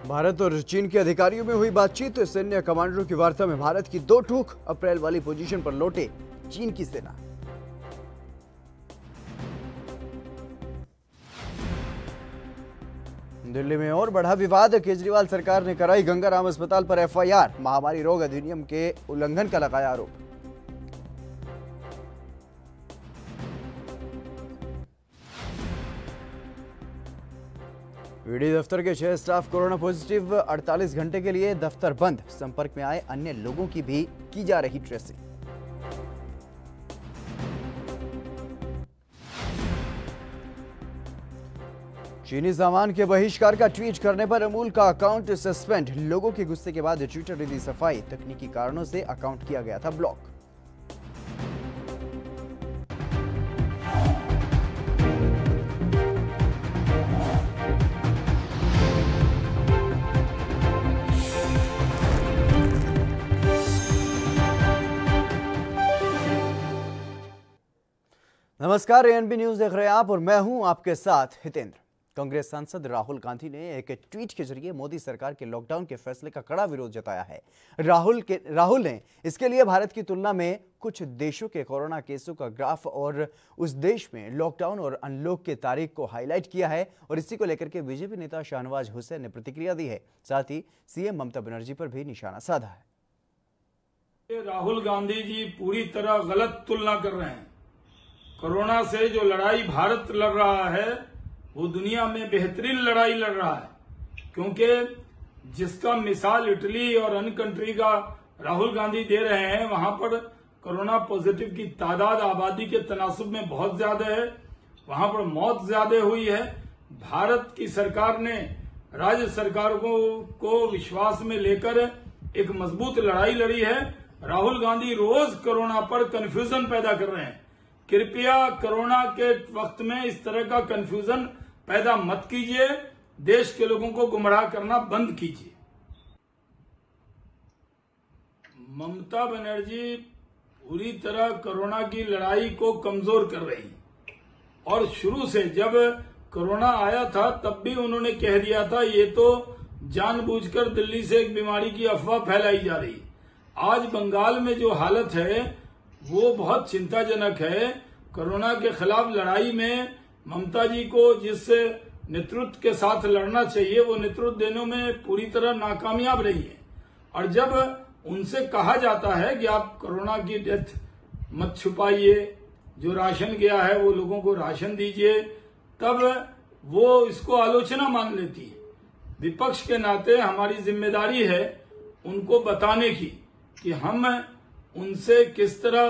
भारत और चीन के अधिकारियों में हुई बातचीत। सैन्य कमांडरों की वार्ता में भारत की 2 टूक अप्रैल वाली पोजीशन पर लौटे चीन की सेना। दिल्ली में और बढ़ा विवाद। केजरीवाल सरकार ने कराई गंगाराम अस्पताल पर एफआईआर। महामारी रोग अधिनियम के उल्लंघन का लगाया आरोप। ईडी दफ्तर के 6 स्टाफ कोरोना पॉजिटिव। 48 घंटे के लिए दफ्तर बंद। संपर्क में आए अन्य लोगों की भी की जा रही ट्रेसिंग। चीनी सामान के बहिष्कार का ट्वीट करने पर अमूल का अकाउंट सस्पेंड। लोगों के गुस्से के बाद ट्विटर ने दी सफाई। तकनीकी कारणों से अकाउंट किया गया था ब्लॉक। नमस्कार, एएनबी न्यूज देख रहे हैं आप और मैं हूं आपके साथ हितेंद्र। कांग्रेस सांसद राहुल गांधी ने एक ट्वीट के जरिए मोदी सरकार के लॉकडाउन के फैसले का कड़ा विरोध जताया है। राहुल ने इसके लिए भारत की तुलना में कुछ देशों के कोरोना केसों का ग्राफ और उस देश में लॉकडाउन और अनलॉक के तारीख को हाईलाइट किया है और इसी को लेकर के बीजेपी नेता शाहनवाज हुसैन ने प्रतिक्रिया दी है। साथ ही सीएम ममता बनर्जी पर भी निशाना साधा है। राहुल गांधी जी पूरी तरह गलत तुलना कर रहे हैं। कोरोना से जो लड़ाई भारत लड़ रहा है वो दुनिया में बेहतरीन लड़ाई लड़ रहा है, क्योंकि जिसका मिसाल इटली और अन्य कंट्री का राहुल गांधी दे रहे हैं, वहां पर कोरोना पॉजिटिव की तादाद आबादी के तनासुब में बहुत ज्यादा है, वहां पर मौत ज्यादा हुई है। भारत की सरकार ने राज्य सरकारों को विश्वास में लेकर एक मजबूत लड़ाई लड़ी है। राहुल गांधी रोज कोरोना पर कंफ्यूजन पैदा कर रहे हैं। कृपया कोरोना के वक्त में इस तरह का कंफ्यूजन पैदा मत कीजिए। देश के लोगों को गुमराह करना बंद कीजिए। ममता बनर्जी पूरी तरह कोरोना की लड़ाई को कमजोर कर रही और शुरू से जब कोरोना आया था तब भी उन्होंने कह दिया था ये तो जानबूझकर दिल्ली से एक बीमारी की अफवाह फैलाई जा रही। आज बंगाल में जो हालत है वो बहुत चिंताजनक है। कोरोना के खिलाफ लड़ाई में ममता जी को जिस नेतृत्व के साथ लड़ना चाहिए वो नेतृत्व देने में पूरी तरह नाकामयाब रही है। और जब उनसे कहा जाता है कि आप कोरोना की डेथ मत छुपाइए, जो राशन गया है वो लोगों को राशन दीजिए, तब वो इसको आलोचना मान लेती है। विपक्ष के नाते हमारी जिम्मेदारी है उनको बताने की कि हम उनसे किस तरह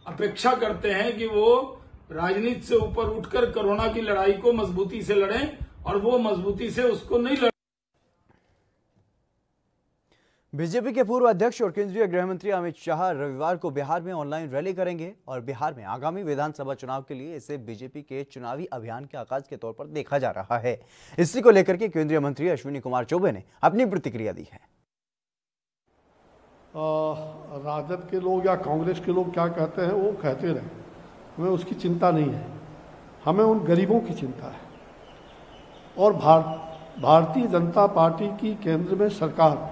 अपेक्षा करते हैं कि वो राजनीति से ऊपर उठकर कोरोना की लड़ाई को मजबूती से लड़ें और वो मजबूती से उसको नहीं लड़ें। बीजेपी के पूर्व अध्यक्ष और केंद्रीय गृह मंत्री अमित शाह रविवार को बिहार में ऑनलाइन रैली करेंगे और बिहार में आगामी विधानसभा चुनाव के लिए इसे बीजेपी के चुनावी अभियान के आगाज के तौर पर देखा जा रहा है। इसी को लेकर के केंद्रीय मंत्री अश्विनी कुमार चौबे ने अपनी प्रतिक्रिया दी है। राजद के लोग या कांग्रेस के लोग क्या कहते हैं वो कहते रहे, हमें उसकी चिंता नहीं है। हमें उन गरीबों की चिंता है। और भारतीय जनता पार्टी की केंद्र में सरकार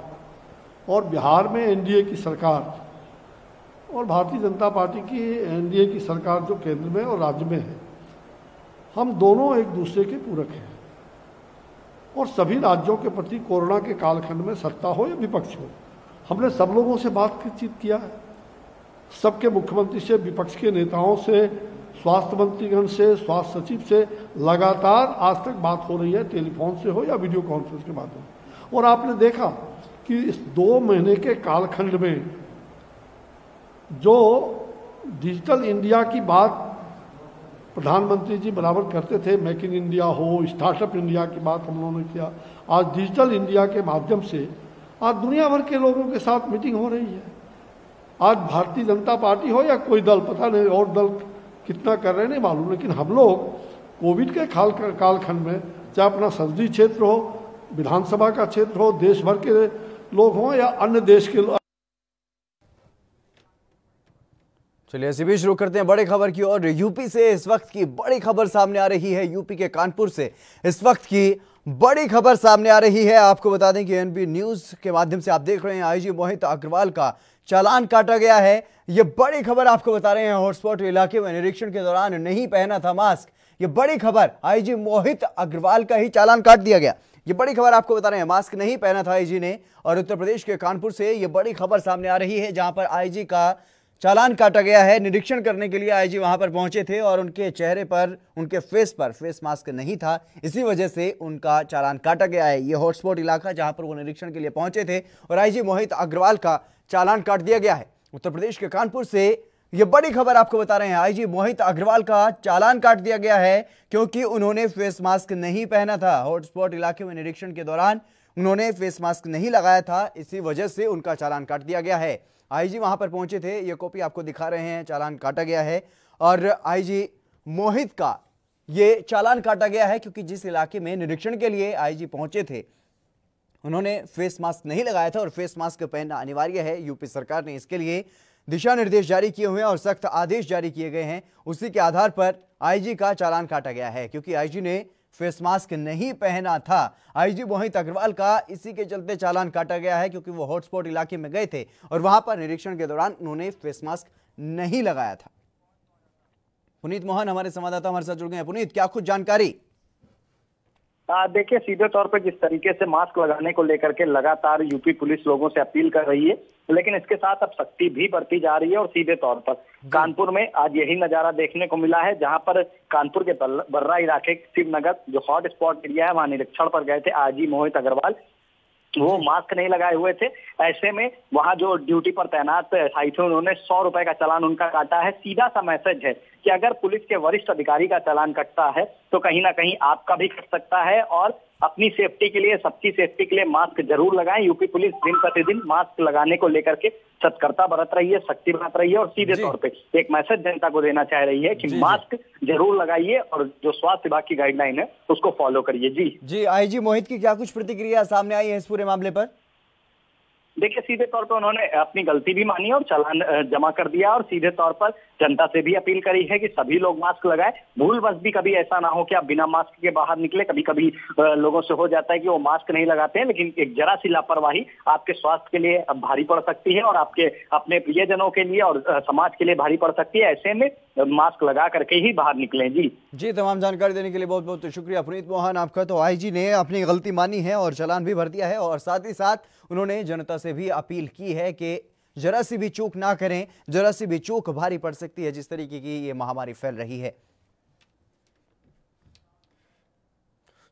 और बिहार में एनडीए की सरकार और भारतीय जनता पार्टी की एनडीए की सरकार जो केंद्र में और राज्य में है, हम दोनों एक दूसरे के पूरक हैं। और सभी राज्यों के प्रति कोरोना के कालखंड में सत्ता हो या विपक्ष हो, हमने सब लोगों से बातचीत किया है। सबके मुख्यमंत्री से, विपक्ष के नेताओं से, स्वास्थ्य मंत्रीगण से, स्वास्थ्य सचिव से लगातार आज तक बात हो रही है, टेलीफोन से हो या वीडियो कॉन्फ्रेंस के माध्यम। और आपने देखा कि इस 2 महीने के कालखंड में जो डिजिटल इंडिया की बात प्रधानमंत्री जी बराबर करते थे, मेक इन इंडिया हो, स्टार्टअप इंडिया की बात हम लोगों ने किया। आज डिजिटल इंडिया के माध्यम से आज दुनिया भर के लोगों के साथ मीटिंग हो रही है। आज भारतीय जनता पार्टी हो या कोई दल, पता नहीं और दल कितना कर रहे हैं नहीं मालूम, लेकिन हम लोग कोविड के कालखंड में, चाहे अपना संसदीय क्षेत्र हो, विधानसभा का क्षेत्र हो, देश भर के लोग हों या अन्य देश के लोग। चलिए इसी बीच शुरू करते हैं बड़ी खबर की ओर। यूपी से इस वक्त की बड़ी खबर सामने आ रही है। यूपी के कानपुर से इस वक्त की बड़ी खबर सामने आ रही है। आपको बता दें कि एनबी न्यूज के माध्यम से आप देख रहे हैं आईजी मोहित अग्रवाल का चालान काटा गया है। यह बड़ी खबर आपको बता रहे हैं। हॉटस्पॉट इलाके में निरीक्षण के दौरान नहीं पहना था मास्क। यह बड़ी खबर, आईजी मोहित अग्रवाल का ही चालान काट दिया गया। ये बड़ी खबर आपको बता रहे हैं, मास्क नहीं पहना था आईजी ने। और उत्तर प्रदेश के कानपुर से यह बड़ी खबर सामने आ रही है, जहां पर आईजी का चालान काटा गया है। निरीक्षण करने के लिए आईजी वहां पर पहुंचे थे और उनके चेहरे पर, उनके फेस पर फेस मास्क नहीं था, इसी वजह से उनका चालान काटा गया है। यह हॉटस्पॉट इलाका जहां पर वो निरीक्षण के लिए पहुंचे थे और आईजी मोहित अग्रवाल का चालान काट दिया गया है। उत्तर प्रदेश के कानपुर से यह बड़ी खबर आपको बता रहे हैं, आईजी मोहित अग्रवाल का चालान काट दिया गया है क्योंकि उन्होंने फेस मास्क नहीं पहना था। हॉटस्पॉट इलाके में निरीक्षण के दौरान उन्होंने फेस मास्क नहीं लगाया था, इसी वजह से उनका चालान काट दिया गया है। आईजी वहां पर पहुंचे थे, ये कॉपी आपको दिखा रहे हैं, चालान काटा गया है। और आईजी मोहित का ये चालान काटा गया है क्योंकि जिस इलाके में निरीक्षण के लिए आईजी पहुंचे थे उन्होंने फेस मास्क नहीं लगाया था और फेस मास्क पहनना अनिवार्य है। यूपी सरकार ने इसके लिए दिशा निर्देश जारी किए हुए हैं और सख्त आदेश जारी किए गए हैं। उसी के आधार पर आईजी का चालान काटा गया है क्योंकि आईजी ने फेस मास्क नहीं पहना था। आईजी मोहित अग्रवाल का इसी के चलते चालान काटा गया है क्योंकि वो हॉटस्पॉट इलाके में गए थे और वहां पर निरीक्षण के दौरान उन्होंने फेस मास्क नहीं लगाया था। पुनीत मोहन हमारे संवाददाता हमारे साथ जुड़ गए हैं। पुनीत, क्या कुछ जानकारी? देखिए, सीधे तौर पर जिस तरीके से मास्क लगाने को लेकर के लगातार यूपी पुलिस लोगों से अपील कर रही है, लेकिन इसके साथ अब सख्ती भी बढ़ती जा रही है। और सीधे तौर पर कानपुर में आज यही नजारा देखने को मिला है, जहां पर कानपुर के बर्रा इलाके शिवनगर जो हॉट स्पॉट एरिया है, वहां निरीक्षण पर गए थे आईजी मोहित अग्रवाल। वो मास्क नहीं लगाए हुए थे। ऐसे में वहां जो ड्यूटी पर तैनात साथी थे उन्होंने 100 रुपए का चालान उनका काटा है। सीधा सा मैसेज है कि अगर पुलिस के वरिष्ठ अधिकारी का चालान कटता है तो कहीं ना कहीं आपका भी कट सकता है। और अपनी सेफ्टी के लिए, सबकी सेफ्टी के लिए मास्क जरूर लगाएं। यूपी पुलिस दिन प्रतिदिन मास्क लगाने को लेकर के सतर्कता बरत रही है, सख्ती बरत रही है और सीधे तौर पे एक मैसेज जनता को देना चाह रही है कि मास्क जरूर लगाइए और जो स्वास्थ्य विभाग की गाइडलाइन है उसको फॉलो करिए। जी आईजी मोहित की क्या कुछ प्रतिक्रिया सामने आई है इस पूरे मामले पर? देखिए, सीधे तौर पर उन्होंने अपनी गलती भी मानी और चालान जमा कर दिया और सीधे तौर पर जनता से भी अपील करी है कि सभी लोग मास्क लगाएं। भूल बस भी कभी ऐसा ना हो कि आप बिना मास्क के बाहर निकले। कभी कभी लोगों से हो जाता है कि वो मास्क नहीं लगाते हैं, लेकिन एक जरा सी लापरवाही आपके स्वास्थ्य के लिए भारी पड़ सकती है और आपके अपने प्रियजनों के लिए और समाज के लिए भारी पड़ सकती है। ऐसे में मास्क लगा करके ही बाहर निकलें। जी तमाम जानकारी देने के लिए बहुत बहुत शुक्रिया पुनीत मोहन आपका। तो आईजी ने अपनी गलती मानी है और चालान भी भर दिया है और साथ ही साथ उन्होंने जनता से भी अपील की है कि जरा सी भी चूक ना करें, जरा सी भी चूक भारी पड़ सकती है जिस तरीके की ये महामारी फैल रही है।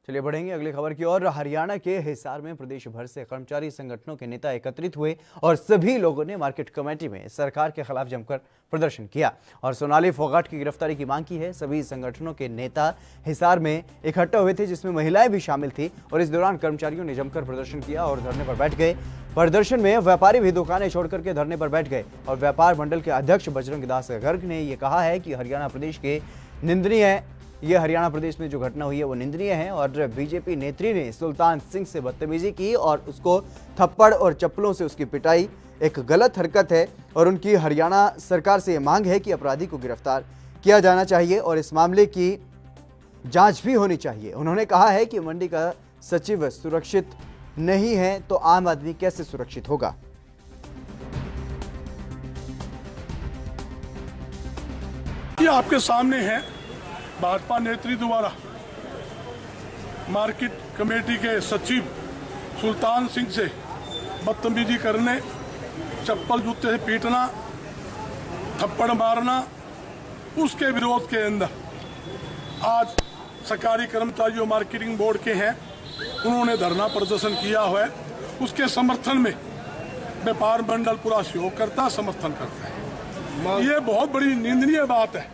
चलिए बढ़ेंगे अगली खबर की ओर। हरियाणा के हिसार में प्रदेश भर से कर्मचारी संगठनों के नेता एकत्रित हुए और सभी लोगों ने मार्केट कमेटी में सरकार के खिलाफ जमकर प्रदर्शन किया और सोनाली फोगाट की गिरफ्तारी की मांग की है। सभी संगठनों के नेता हिसार में इकट्ठा हुए थे, जिसमें महिलाएं भी शामिल थी और इस दौरान कर्मचारियों ने जमकर प्रदर्शन किया और धरने पर बैठ गए। प्रदर्शन में व्यापारी भी दुकानें छोड़कर के धरने पर बैठ गए और व्यापार मंडल के अध्यक्ष बजरंग दास गर्ग ने यह कहा है कि हरियाणा प्रदेश के निंदनीय है, ये हरियाणा प्रदेश में जो घटना हुई है वो निंदनीय है और बीजेपी नेत्री ने सुल्तान सिंह से बदतमीजी की और उसको थप्पड़ और चप्पलों से उसकी पिटाई एक गलत हरकत है और उनकी हरियाणा सरकार से ये मांग है कि अपराधी को गिरफ्तार किया जाना चाहिए और इस मामले की जांच भी होनी चाहिए। उन्होंने कहा है कि मंडी का सचिव सुरक्षित नहीं है तो आम आदमी कैसे सुरक्षित होगा। ये आपके सामने है भाजपा नेत्री द्वारा मार्केट कमेटी के सचिव सुल्तान सिंह से बदतमीजी करने, चप्पल जूते से पीटना, थप्पड़ मारना, उसके विरोध के अंदर आज सरकारी कर्मचारियों मार्केटिंग बोर्ड के हैं, उन्होंने धरना प्रदर्शन किया हुआ है। उसके समर्थन में व्यापार मंडल पूरा सहयोग करता, समर्थन करता है। ये बहुत बड़ी निंदनीय बात है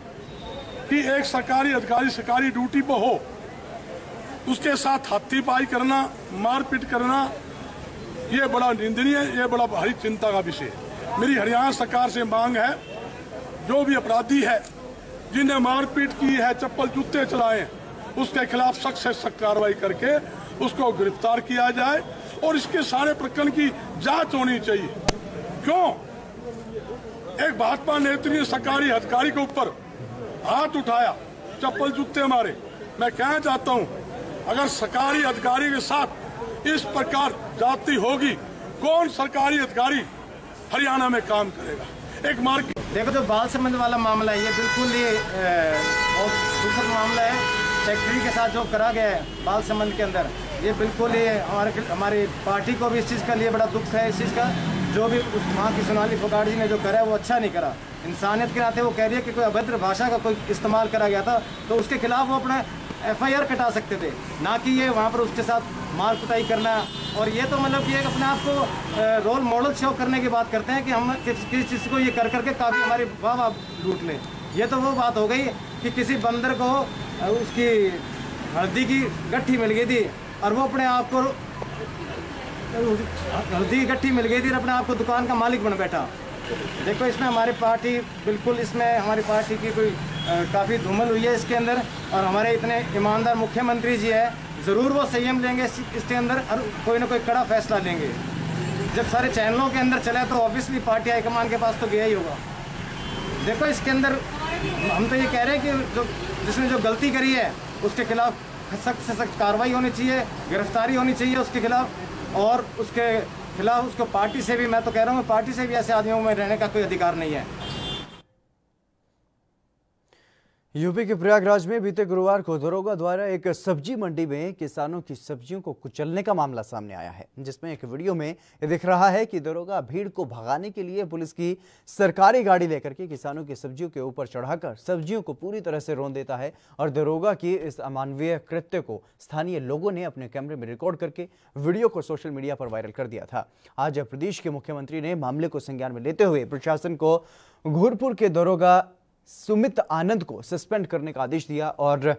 कि एक सरकारी अधिकारी सरकारी ड्यूटी पर हो, उसके साथ हाथीपाई करना, मारपीट करना, ये बड़ा निंदनीय, ये बड़ा भारी चिंता का विषय है। मेरी हरियाणा सरकार से मांग है, जो भी अपराधी है जिन्हें मारपीट की है, चप्पल जूते चलाए, उसके खिलाफ सख्त से सख्त कार्रवाई करके उसको गिरफ्तार किया जाए और इसके सारे प्रकरण की जांच होनी चाहिए। क्यों एक भाजपा नेत्री ने सरकारी अधिकारी के ऊपर हाथ उठाया, चप्पल जूते मारे? मैं कहना चाहता हूं अगर सरकारी अधिकारी के साथ इस प्रकार जाति होगी, कौन सरकारी अधिकारी हरियाणा में काम करेगा? एक मार्केट देखो, जो बाल संबंध वाला मामला है, ये बिल्कुल ये और दूसरा मामला है सेक्रेटरी के साथ जो करा गया है बाल संबंध के अंदर, ये बिल्कुल ये हमारी पार्टी को भी इस चीज़ का लिए बड़ा दुख है। इस चीज़ का जो भी उस वहाँ की सोनाली फोगाट जी ने जो करा है वो अच्छा नहीं करा। इंसानियत के नाते वो कह रही है कि कोई अभद्र भाषा का कोई इस्तेमाल करा गया था तो उसके खिलाफ वो अपना FIR कटा सकते थे, ना कि ये वहाँ पर उसके साथ मार कुटाई करना। और ये तो मतलब कि एक अपने आप को रोल मॉडल शो करने की बात करते हैं कि हम किसी चीज़ को ये कर करके काफ़ी हमारी वाह लूट लें। ये तो वो बात हो गई कि किसी बंदर को उसकी हल्दी की गट्ठी मिल गई थी और वो अपने आप को हल्दी की गट्ठी मिल गई थी और अपने आप को दुकान का मालिक बन बैठा। देखो, इसमें हमारी पार्टी बिल्कुल, इसमें हमारी पार्टी की कोई काफ़ी धूमल हुई है इसके अंदर। और हमारे इतने ईमानदार मुख्यमंत्री जी है, ज़रूर वो संयम लेंगे इसके अंदर और कोई ना कोई कड़ा फैसला लेंगे। जब सारे चैनलों के अंदर चला तो ऑब्वियसली पार्टी हाईकमान के पास तो गया ही होगा। देखो, इसके अंदर हम तो ये कह रहे हैं कि जिसने जो गलती करी है उसके खिलाफ सख्त से सख्त कार्रवाई होनी चाहिए, गिरफ्तारी होनी चाहिए उसके खिलाफ। और उसके खिलाफ उसको पार्टी से भी, मैं तो कह रहा हूँ पार्टी से भी ऐसे आदमियों में रहने का कोई अधिकार नहीं है। यूपी के प्रयागराज में बीते गुरुवार को दरोगा द्वारा एक सब्जी मंडी में किसानों की सब्जियों को कुचलने का मामला सामने आया है, जिसमें एक वीडियो में ये दिख रहा है कि दरोगा भीड़ को भगाने के लिए पुलिस की सरकारी गाड़ी लेकर के किसानों की सब्जियों के ऊपर चढ़ाकर सब्जियों को पूरी तरह से रौंद देता है। और दरोगा की इस अमानवीय कृत्य को स्थानीय लोगों ने अपने कैमरे में रिकॉर्ड करके वीडियो को सोशल मीडिया पर वायरल कर दिया था। आज प्रदेश के मुख्यमंत्री ने मामले को संज्ञान में लेते हुए प्रशासन को घूरपुर के दरोगा सुमित आनंद को सस्पेंड करने का आदेश दिया और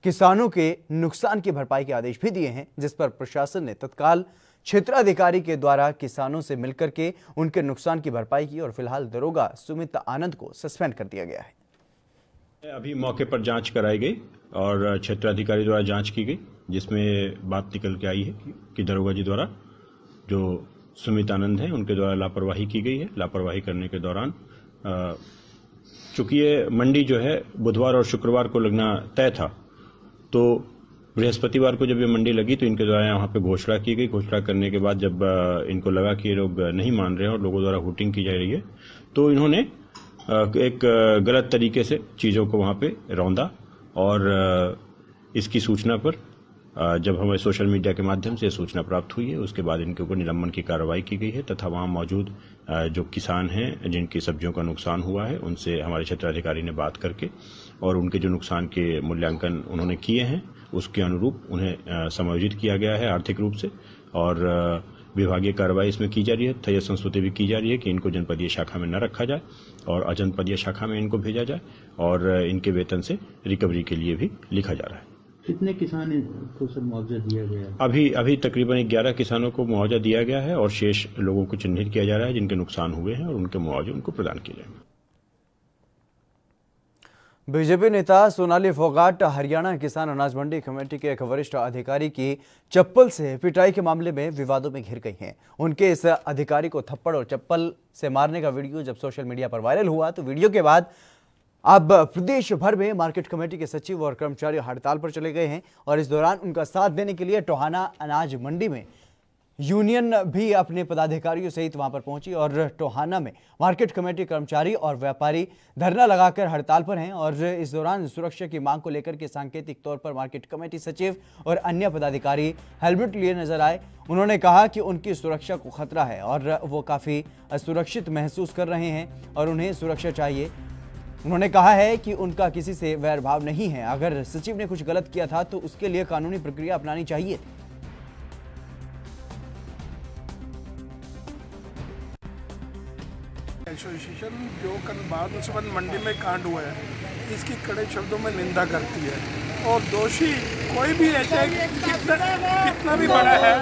किसानों के नुकसान की भरपाई के आदेश भी दिए हैं, जिस पर प्रशासन ने तत्काल क्षेत्राधिकारी के द्वारा किसानों से मिलकर के उनके नुकसान की भरपाई की और फिलहाल दरोगा सुमित आनंद को सस्पेंड कर दिया गया है। अभी मौके पर जांच कराई गई और क्षेत्राधिकारी द्वारा जांच की गई, जिसमें बात निकल के आई है कि दरोगा जी द्वारा जो सुमित आनंद हैं उनके द्वारा लापरवाही की गई है। लापरवाही करने के दौरान चूंकि ये मंडी जो है बुधवार और शुक्रवार को लगना तय था, तो बृहस्पतिवार को जब ये मंडी लगी तो इनके द्वारा यहाँ पे घोषणा की गई। घोषणा करने के बाद जब इनको लगा कि ये लोग नहीं मान रहे हैं और लोगों द्वारा हुटिंग की जा रही है, तो इन्होंने एक गलत तरीके से चीज़ों को वहाँ पे रौंदा। और इसकी सूचना पर जब हमें सोशल मीडिया के माध्यम से सूचना प्राप्त हुई है, उसके बाद इनके ऊपर निलंबन की कार्रवाई की गई है तथा वहाँ मौजूद जो किसान हैं जिनकी सब्जियों का नुकसान हुआ है, उनसे हमारे क्षेत्राधिकारी ने बात करके और उनके जो नुकसान के मूल्यांकन उन्होंने किए हैं उसके अनुरूप उन्हें समायोजित किया गया है आर्थिक रूप से। और विभागीय कार्रवाई इसमें की जा रही है, तय संस्तुति भी की जा रही है कि इनको जनपदीय शाखा में न रखा जाए और अजनपदीय शाखा में इनको भेजा जाए और इनके वेतन से रिकवरी के लिए भी लिखा जा रहा है। कितने किसान को सर मुआवजा दिया गया? अभी तकरीबन 11 किसानों को मुआवजा दिया गया है और शेष लोगों को चिन्हित किया जा रहा है जिनके नुकसान हुए हैं और उनके मुआवजे उनको प्रदान किए जाएंगे। बीजेपी नेता सोनाली फोगाट हरियाणा किसान अनाज मंडी कमेटी के एक वरिष्ठ अधिकारी की चप्पल से पिटाई के मामले में विवादों में घिर गई हैं। उनके इस अधिकारी को थप्पड़ और चप्पल से मारने का वीडियो जब सोशल मीडिया पर वायरल हुआ तो वीडियो के बाद अब प्रदेश भर में मार्केट कमेटी के सचिव और कर्मचारी हड़ताल पर चले गए हैं और इस दौरान उनका साथ देने के लिए टोहाना अनाज मंडी में यूनियन भी अपने पदाधिकारियों सहित वहां पर पहुंची और टोहाना में मार्केट कमेटी कर्मचारी और व्यापारी धरना लगाकर हड़ताल पर हैं। और इस दौरान सुरक्षा की मांग को लेकर के सांकेतिक तौर पर मार्केट कमेटी सचिव और अन्य पदाधिकारी हेलमेट लिए नजर आए। उन्होंने कहा कि उनकी सुरक्षा को खतरा है और वो काफी असुरक्षित महसूस कर रहे हैं और उन्हें सुरक्षा चाहिए। उन्होंने कहा है कि उनका किसी से वैर भाव नहीं है, अगर सचिव ने कुछ गलत किया था तो उसके लिए कानूनी प्रक्रिया अपनानी चाहिए। एसोसिएशन जो कल बादल मंडी में कांड हुआ है, इसकी कड़े शब्दों में निंदा करती है और दोषी कोई भी ऐसे कितना भी बड़ा है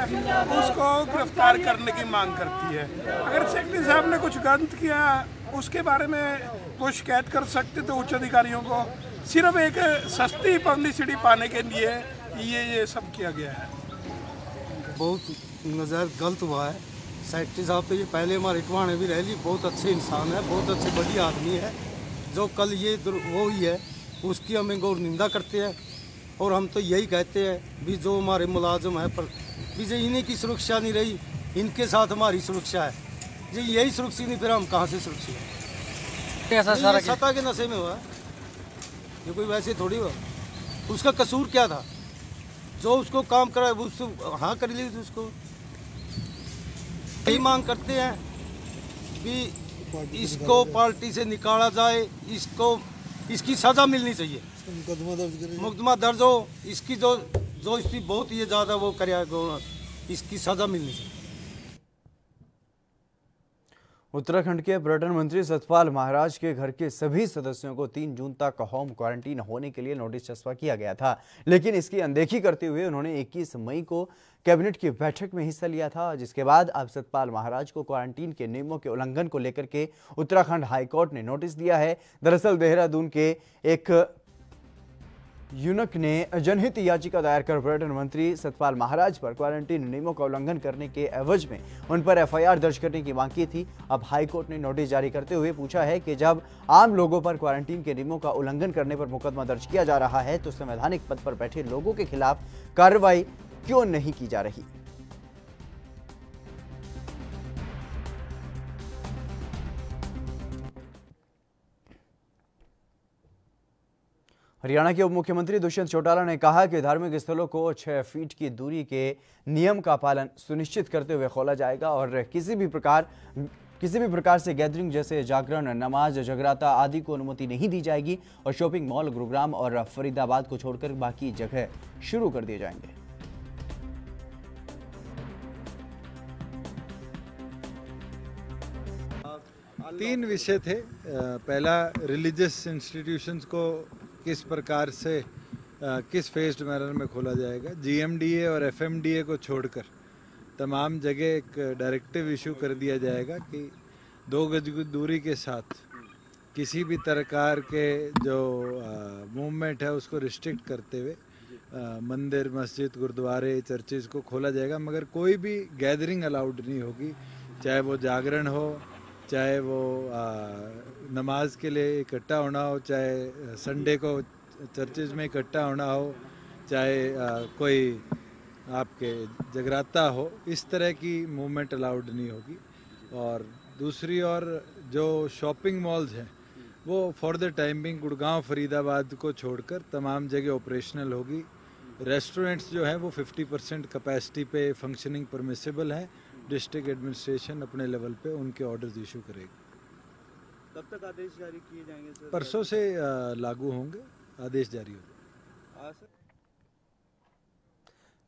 उसको गिरफ्तार करने की मांग करती है। अगर सेक्रेटरी साहब ने कुछ गलत किया उसके बारे में वो शिकायत कर सकते तो उच्च अधिकारियों को, सिर्फ एक सस्ती पब्लिसिटी पाने के लिए ये सब किया गया है। बहुत नज़र गलत हुआ है। सेक्रेटरी साहब तो ये पहले हमारे टवाने भी रह ली, बहुत अच्छे इंसान है, बहुत अच्छे बढ़िया आदमी है। जो कल ये वो ही है उसकी हमें गौर निंदा करते हैं और हम तो यही कहते हैं भी जो हमारे मुलाजिम हैं पर भी जो इन्हीं की सुरक्षा नहीं रही, इनके साथ हमारी सुरक्षा है, जी यही सुरक्षित नहीं, फिर हम कहाँ से सुरक्षित हैं? कैसा सारा सत्ता के नशे में हुआ, ये कोई वैसे थोड़ी हुआ। उसका कसूर क्या था? जो उसको काम करा उसको हाँ कर ली, उसको यही मांग करते हैं कि इसको पार्टी से निकाला जाए, इसकी सजा मिलनी चाहिए, मुकदमा दर्ज हो, इसकी जो इसकी बहुत ये ज़्यादा वो करेगा, इसकी सजा मिलनी चाहिए। उत्तराखंड के पर्यटन मंत्री सतपाल महाराज के घर के सभी सदस्यों को 3 जून तक होम क्वारंटीन होने के लिए नोटिस चस्पा किया गया था, लेकिन इसकी अनदेखी करते हुए उन्होंने 21 मई को कैबिनेट की बैठक में हिस्सा लिया था, जिसके बाद अब सतपाल महाराज को क्वारंटीन के नियमों के उल्लंघन को लेकर के उत्तराखंड हाईकोर्ट ने नोटिस दिया है। दरअसल देहरादून के एक यूनक ने जनहित याचिका दायर कर पर्यटन मंत्री सतपाल महाराज पर क्वारंटीन नियमों का उल्लंघन करने के एवज में उन पर एफआईआर दर्ज करने की मांग की थी। अब हाईकोर्ट ने नोटिस जारी करते हुए पूछा है कि जब आम लोगों पर क्वारंटीन के नियमों का उल्लंघन करने पर मुकदमा दर्ज किया जा रहा है तो संवैधानिक पद पर बैठे लोगों के खिलाफ कार्रवाई क्यों नहीं की जा रही। हरियाणा के उप मुख्यमंत्री दुष्यंत चौटाला ने कहा कि धार्मिक स्थलों को 6 फीट की दूरी के नियम का पालन सुनिश्चित करते हुए खोला जाएगा और किसी भी प्रकार से गैदरिंग जैसे जागरण, नमाज, जगराता आदि को अनुमति नहीं दी जाएगी और शॉपिंग मॉल गुरुग्राम और फरीदाबाद को छोड़कर बाकी जगह शुरू कर दिए जाएंगे। तीन विषय थे। पहला, रिलीजियस इंस्टीट्यूशंस को किस प्रकार से किस फेस्ड मैनर में खोला जाएगा। जीएमडीए और एफएमडीए को छोड़कर तमाम जगह एक डायरेक्टिव इशू कर दिया जाएगा कि 2 गज की दूरी के साथ किसी भी प्रकार के जो मूवमेंट है उसको रिस्ट्रिक्ट करते हुए मंदिर, मस्जिद, गुरुद्वारे, चर्चेज को खोला जाएगा, मगर कोई भी गैदरिंग अलाउड नहीं होगी, चाहे वो जागरण हो, चाहे वो नमाज के लिए इकट्ठा होना हो, चाहे संडे को चर्चेज में इकट्ठा होना हो, चाहे कोई आपके जगराता हो, इस तरह की मूवमेंट अलाउड नहीं होगी। और दूसरी ओर जो शॉपिंग मॉल्स हैं वो for the time being Gurgaon, Faridabad को छोड़कर तमाम जगह ऑपरेशनल होगी। रेस्टोरेंट्स जो हैं वो 50% कैपेसिटी पे फंक्शनिंग परमिसिबल है। डिस्ट्रिक्ट एडमिनिस्ट्रेशन अपने लेवल पे उनके ऑर्डर्स इशू करेगी। कब तक आदेश जारी किए जाएंगे सर? परसों से लागू होंगे, आदेश जारी होगा।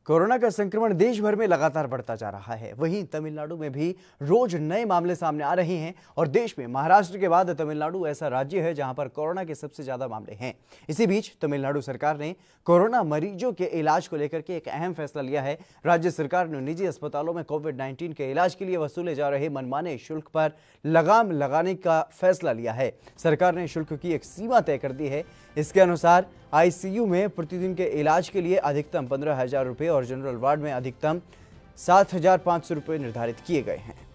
कोरोना का संक्रमण देश भर में लगातार बढ़ता जा रहा है, वहीं तमिलनाडु में भी रोज नए मामले सामने आ रहे हैं और देश में महाराष्ट्र के बाद तमिलनाडु ऐसा राज्य है जहां पर कोरोना के सबसे ज्यादा मामले हैं। इसी बीच तमिलनाडु सरकार ने कोरोना मरीजों के इलाज को लेकर के एक अहम फैसला लिया है। राज्य सरकार ने निजी अस्पतालों में कोविड-19 के इलाज के लिए वसूले जा रहे मनमाने शुल्क पर लगाम लगाने का फैसला लिया है। सरकार ने शुल्क की एक सीमा तय कर दी है। इसके अनुसार आईसीयू में प्रतिदिन के इलाज के लिए अधिकतम 15,000 रुपये और जनरल वार्ड में अधिकतम 7,500 रुपये निर्धारित किए गए हैं।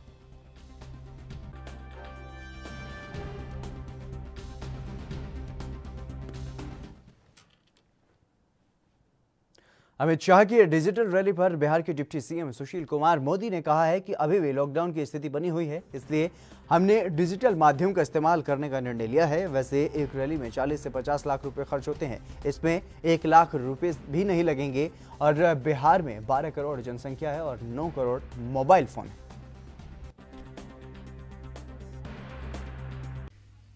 अमित शाह की डिजिटल रैली पर बिहार के डिप्टी सीएम सुशील कुमार मोदी ने कहा है कि अभी भी लॉकडाउन की स्थिति बनी हुई है, इसलिए हमने डिजिटल माध्यम का इस्तेमाल करने का निर्णय लिया है। वैसे एक रैली में 40 से 50 लाख रुपए खर्च होते हैं, इसमें 1 लाख रुपए भी नहीं लगेंगे और बिहार में 12 करोड़ जनसंख्या है और 9 करोड़ मोबाइल फोन है।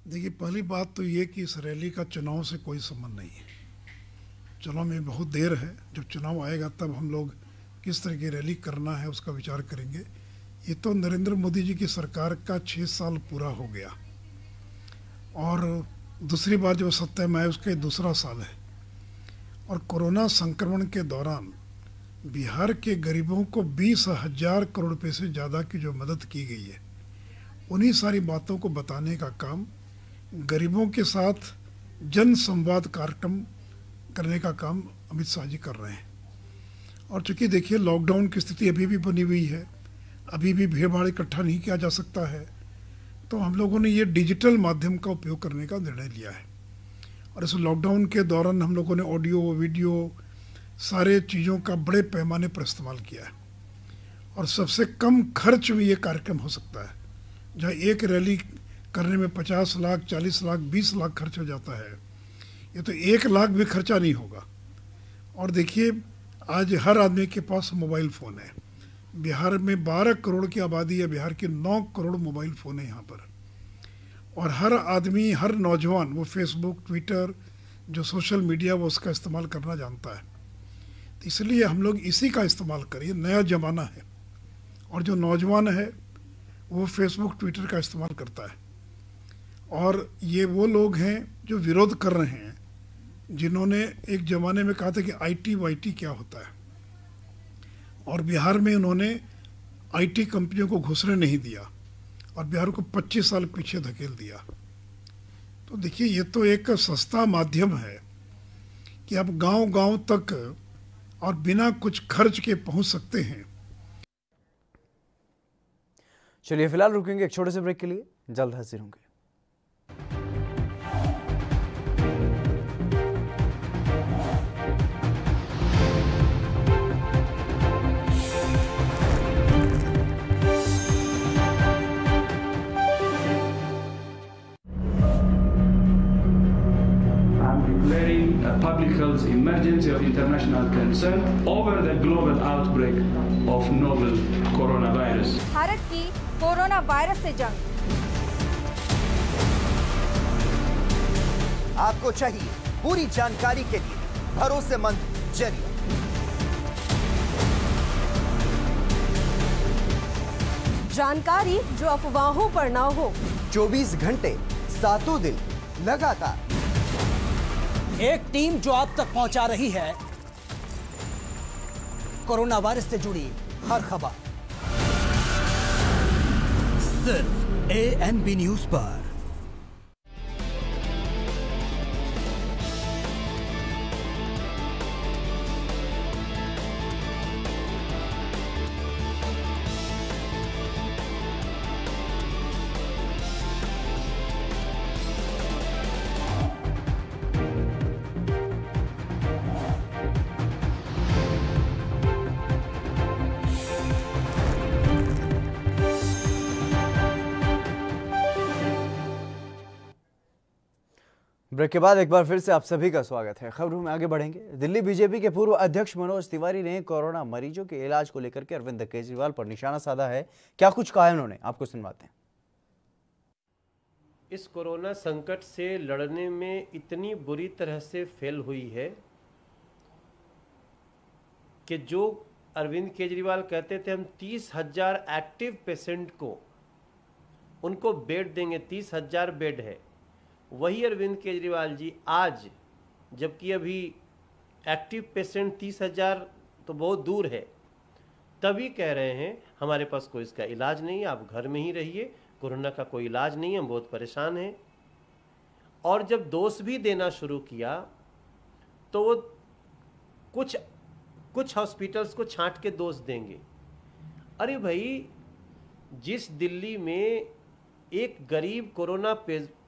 देखिए, पहली बात तो ये कि इस रैली का चुनाव से कोई संबंध नहीं है। चुनाव में बहुत देर है, जब चुनाव आएगा तब हम लोग किस तरह की रैली करना है उसका विचार करेंगे। ये तो नरेंद्र मोदी जी की सरकार का 6 साल पूरा हो गया और दूसरी बार जो सत्ता में आए उसका 2रा साल है और कोरोना संक्रमण के दौरान बिहार के गरीबों को 20,000 करोड़ रुपये से ज़्यादा की जो मदद की गई है, उन्हीं सारी बातों को बताने का काम, गरीबों के साथ जन संवाद कार्यक्रम करने का काम अमित शाह जी कर रहे हैं। और चूंकि देखिए, लॉकडाउन की स्थिति अभी भी बनी हुई है, अभी भी भीड़ भाड़ इकट्ठा नहीं किया जा सकता है, तो हम लोगों ने ये डिजिटल माध्यम का उपयोग करने का निर्णय लिया है और इस लॉकडाउन के दौरान हम लोगों ने ऑडियो वीडियो सारे चीज़ों का बड़े पैमाने पर इस्तेमाल किया है और सबसे कम खर्च में ये कार्यक्रम हो सकता है। जहाँ एक रैली करने में 50 लाख 40 लाख 20 लाख खर्च हो जाता है, ये तो 1 लाख भी खर्चा नहीं होगा। और देखिए आज हर आदमी के पास मोबाइल फ़ोन है। बिहार में 12 करोड़ की आबादी है, बिहार के 9 करोड़ मोबाइल फ़ोन है यहाँ पर। और हर आदमी, हर नौजवान वो फेसबुक ट्विटर जो सोशल मीडिया वो उसका इस्तेमाल करना जानता है। तो इसलिए हम लोग इसी का इस्तेमाल करिए, नया ज़माना है। और जो नौजवान है वो फेसबुक ट्विटर का इस्तेमाल करता है। और ये वो लोग हैं जो विरोध कर रहे हैं, जिन्होंने एक ज़माने में कहा था कि आईटी वाईटी क्या होता है, और बिहार में उन्होंने आईटी कंपनियों को घुसने नहीं दिया और बिहार को 25 साल पीछे धकेल दिया। तो देखिए ये तो एक सस्ता माध्यम है कि आप गांव-गांव तक और बिना कुछ खर्च के पहुंच सकते हैं। चलिए फिलहाल रुकेंगे एक छोटे से ब्रेक के लिए, जल्द हाजिर होंगे। Public health emergency of international concern over the global outbreak of novel coronavirus. Bharat की कोरोना वायरस से जंग। आपको चाहिए पूरी जानकारी के लिए भरोसेमंद जरिया। जानकारी जो अफवाहों पर ना हो। 24 घंटे 7 दिन लगातार। एक टीम जो आप तक पहुंचा रही है कोरोना वायरस से जुड़ी हर खबर, सिर्फ ANB न्यूज पर। ब्रेक के बाद एक बार फिर से आप सभी का स्वागत है। खबरों में आगे बढ़ेंगे। दिल्ली बीजेपी के पूर्व अध्यक्ष मनोज तिवारी ने कोरोना मरीजों के इलाज को लेकर के अरविंद केजरीवाल पर निशाना साधा है। क्या कुछ कहा है उन्होंने, आपको सुनवाते हैं। इस कोरोना संकट से लड़ने में इतनी बुरी तरह से फेल हुई है कि जो अरविंद केजरीवाल कहते थे हम 30,000 एक्टिव पेशेंट को उनको बेड देंगे, 30,000 बेड है, वही अरविंद केजरीवाल जी आज, जबकि अभी एक्टिव पेशेंट 30,000 तो बहुत दूर है, तभी कह रहे हैं हमारे पास कोई इसका इलाज नहीं है, आप घर में ही रहिए, कोरोना का कोई इलाज नहीं है, हम बहुत परेशान हैं। और जब डोज भी देना शुरू किया तो वो कुछ हॉस्पिटल्स को छांट के डोज देंगे। अरे भाई, जिस दिल्ली में एक गरीब कोरोना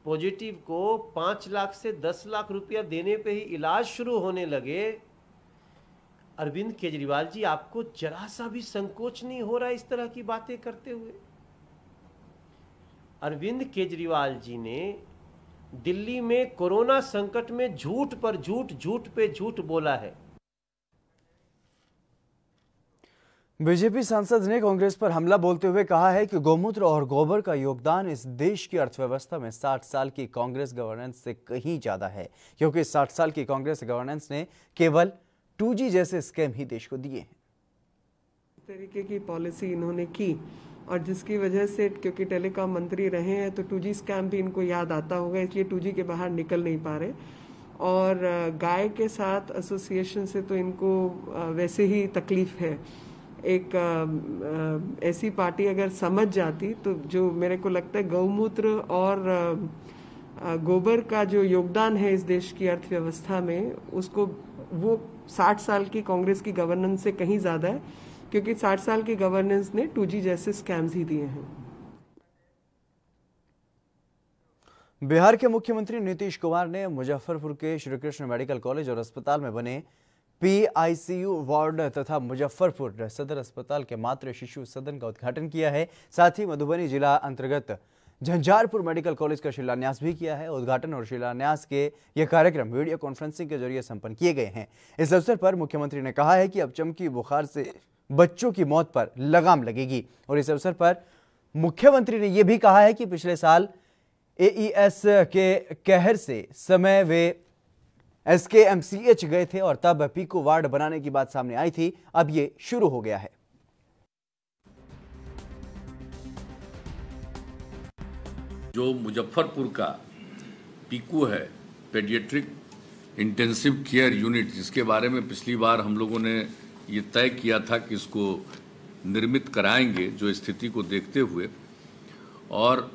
पॉजिटिव को 5 लाख से 10 लाख रुपया देने पे ही इलाज शुरू होने लगे, अरविंद केजरीवाल जी आपको जरा सा भी संकोच नहीं हो रहा इस तरह की बातें करते हुए? अरविंद केजरीवाल जी ने दिल्ली में कोरोना संकट में झूठ पर झूठ, झूठ पे झूठ बोला है। बीजेपी सांसद ने कांग्रेस पर हमला बोलते हुए कहा है कि गौमूत्र और गोबर का योगदान इस देश की अर्थव्यवस्था में 60 साल की कांग्रेस गवर्नेंस से कहीं ज्यादा है, क्योंकि 60 साल की कांग्रेस गवर्नेंस ने केवल 2G जैसे स्कैम ही देश को दिए हैं। इस तरीके की पॉलिसी इन्होंने की और जिसकी वजह से, क्योंकि टेलीकॉम मंत्री रहे हैं तो 2G स्कैम भी इनको याद आता होगा, इसलिए 2G के बाहर निकल नहीं पा रहे। और गाय के साथ एसोसिएशन से तो इनको वैसे ही तकलीफ है। एक ऐसी पार्टी अगर समझ जाती तो जो मेरे को लगता है गौमूत्र और गोबर का जो योगदान है इस देश की अर्थव्यवस्था में, उसको वो 60 साल की कांग्रेस की गवर्नेंस से कहीं ज्यादा है, क्योंकि 60 साल की गवर्नेंस ने 2G जैसे स्कैम्स ही दिए हैं। बिहार के मुख्यमंत्री नीतीश कुमार ने मुजफ्फरपुर के श्री कृष्ण मेडिकल कॉलेज और अस्पताल में बने PICU वार्ड तथा मुजफ्फरपुर सदर अस्पताल के मातृ शिशु सदन का उद्घाटन किया है। साथ ही मधुबनी जिला अंतर्गत झंझारपुर मेडिकल कॉलेज का शिलान्यास भी किया है। उद्घाटन और शिलान्यास के ये कार्यक्रम वीडियो कॉन्फ्रेंसिंग के जरिए संपन्न किए गए हैं। इस अवसर पर मुख्यमंत्री ने कहा है कि अब चमकी बुखार से बच्चों की मौत पर लगाम लगेगी। और इस अवसर पर मुख्यमंत्री ने यह भी कहा है कि पिछले साल AES के कहर से समय वे SKMCH गए थे और तब पीको वार्ड बनाने की बात सामने आई थी। अब ये शुरू हो गया है। जो मुजफ्फरपुर का पीकू है, पेडियाट्रिक इंटेंसिव केयर यूनिट, जिसके बारे में पिछली बार हम लोगों ने ये तय किया था कि इसको निर्मित कराएंगे जो स्थिति को देखते हुए, और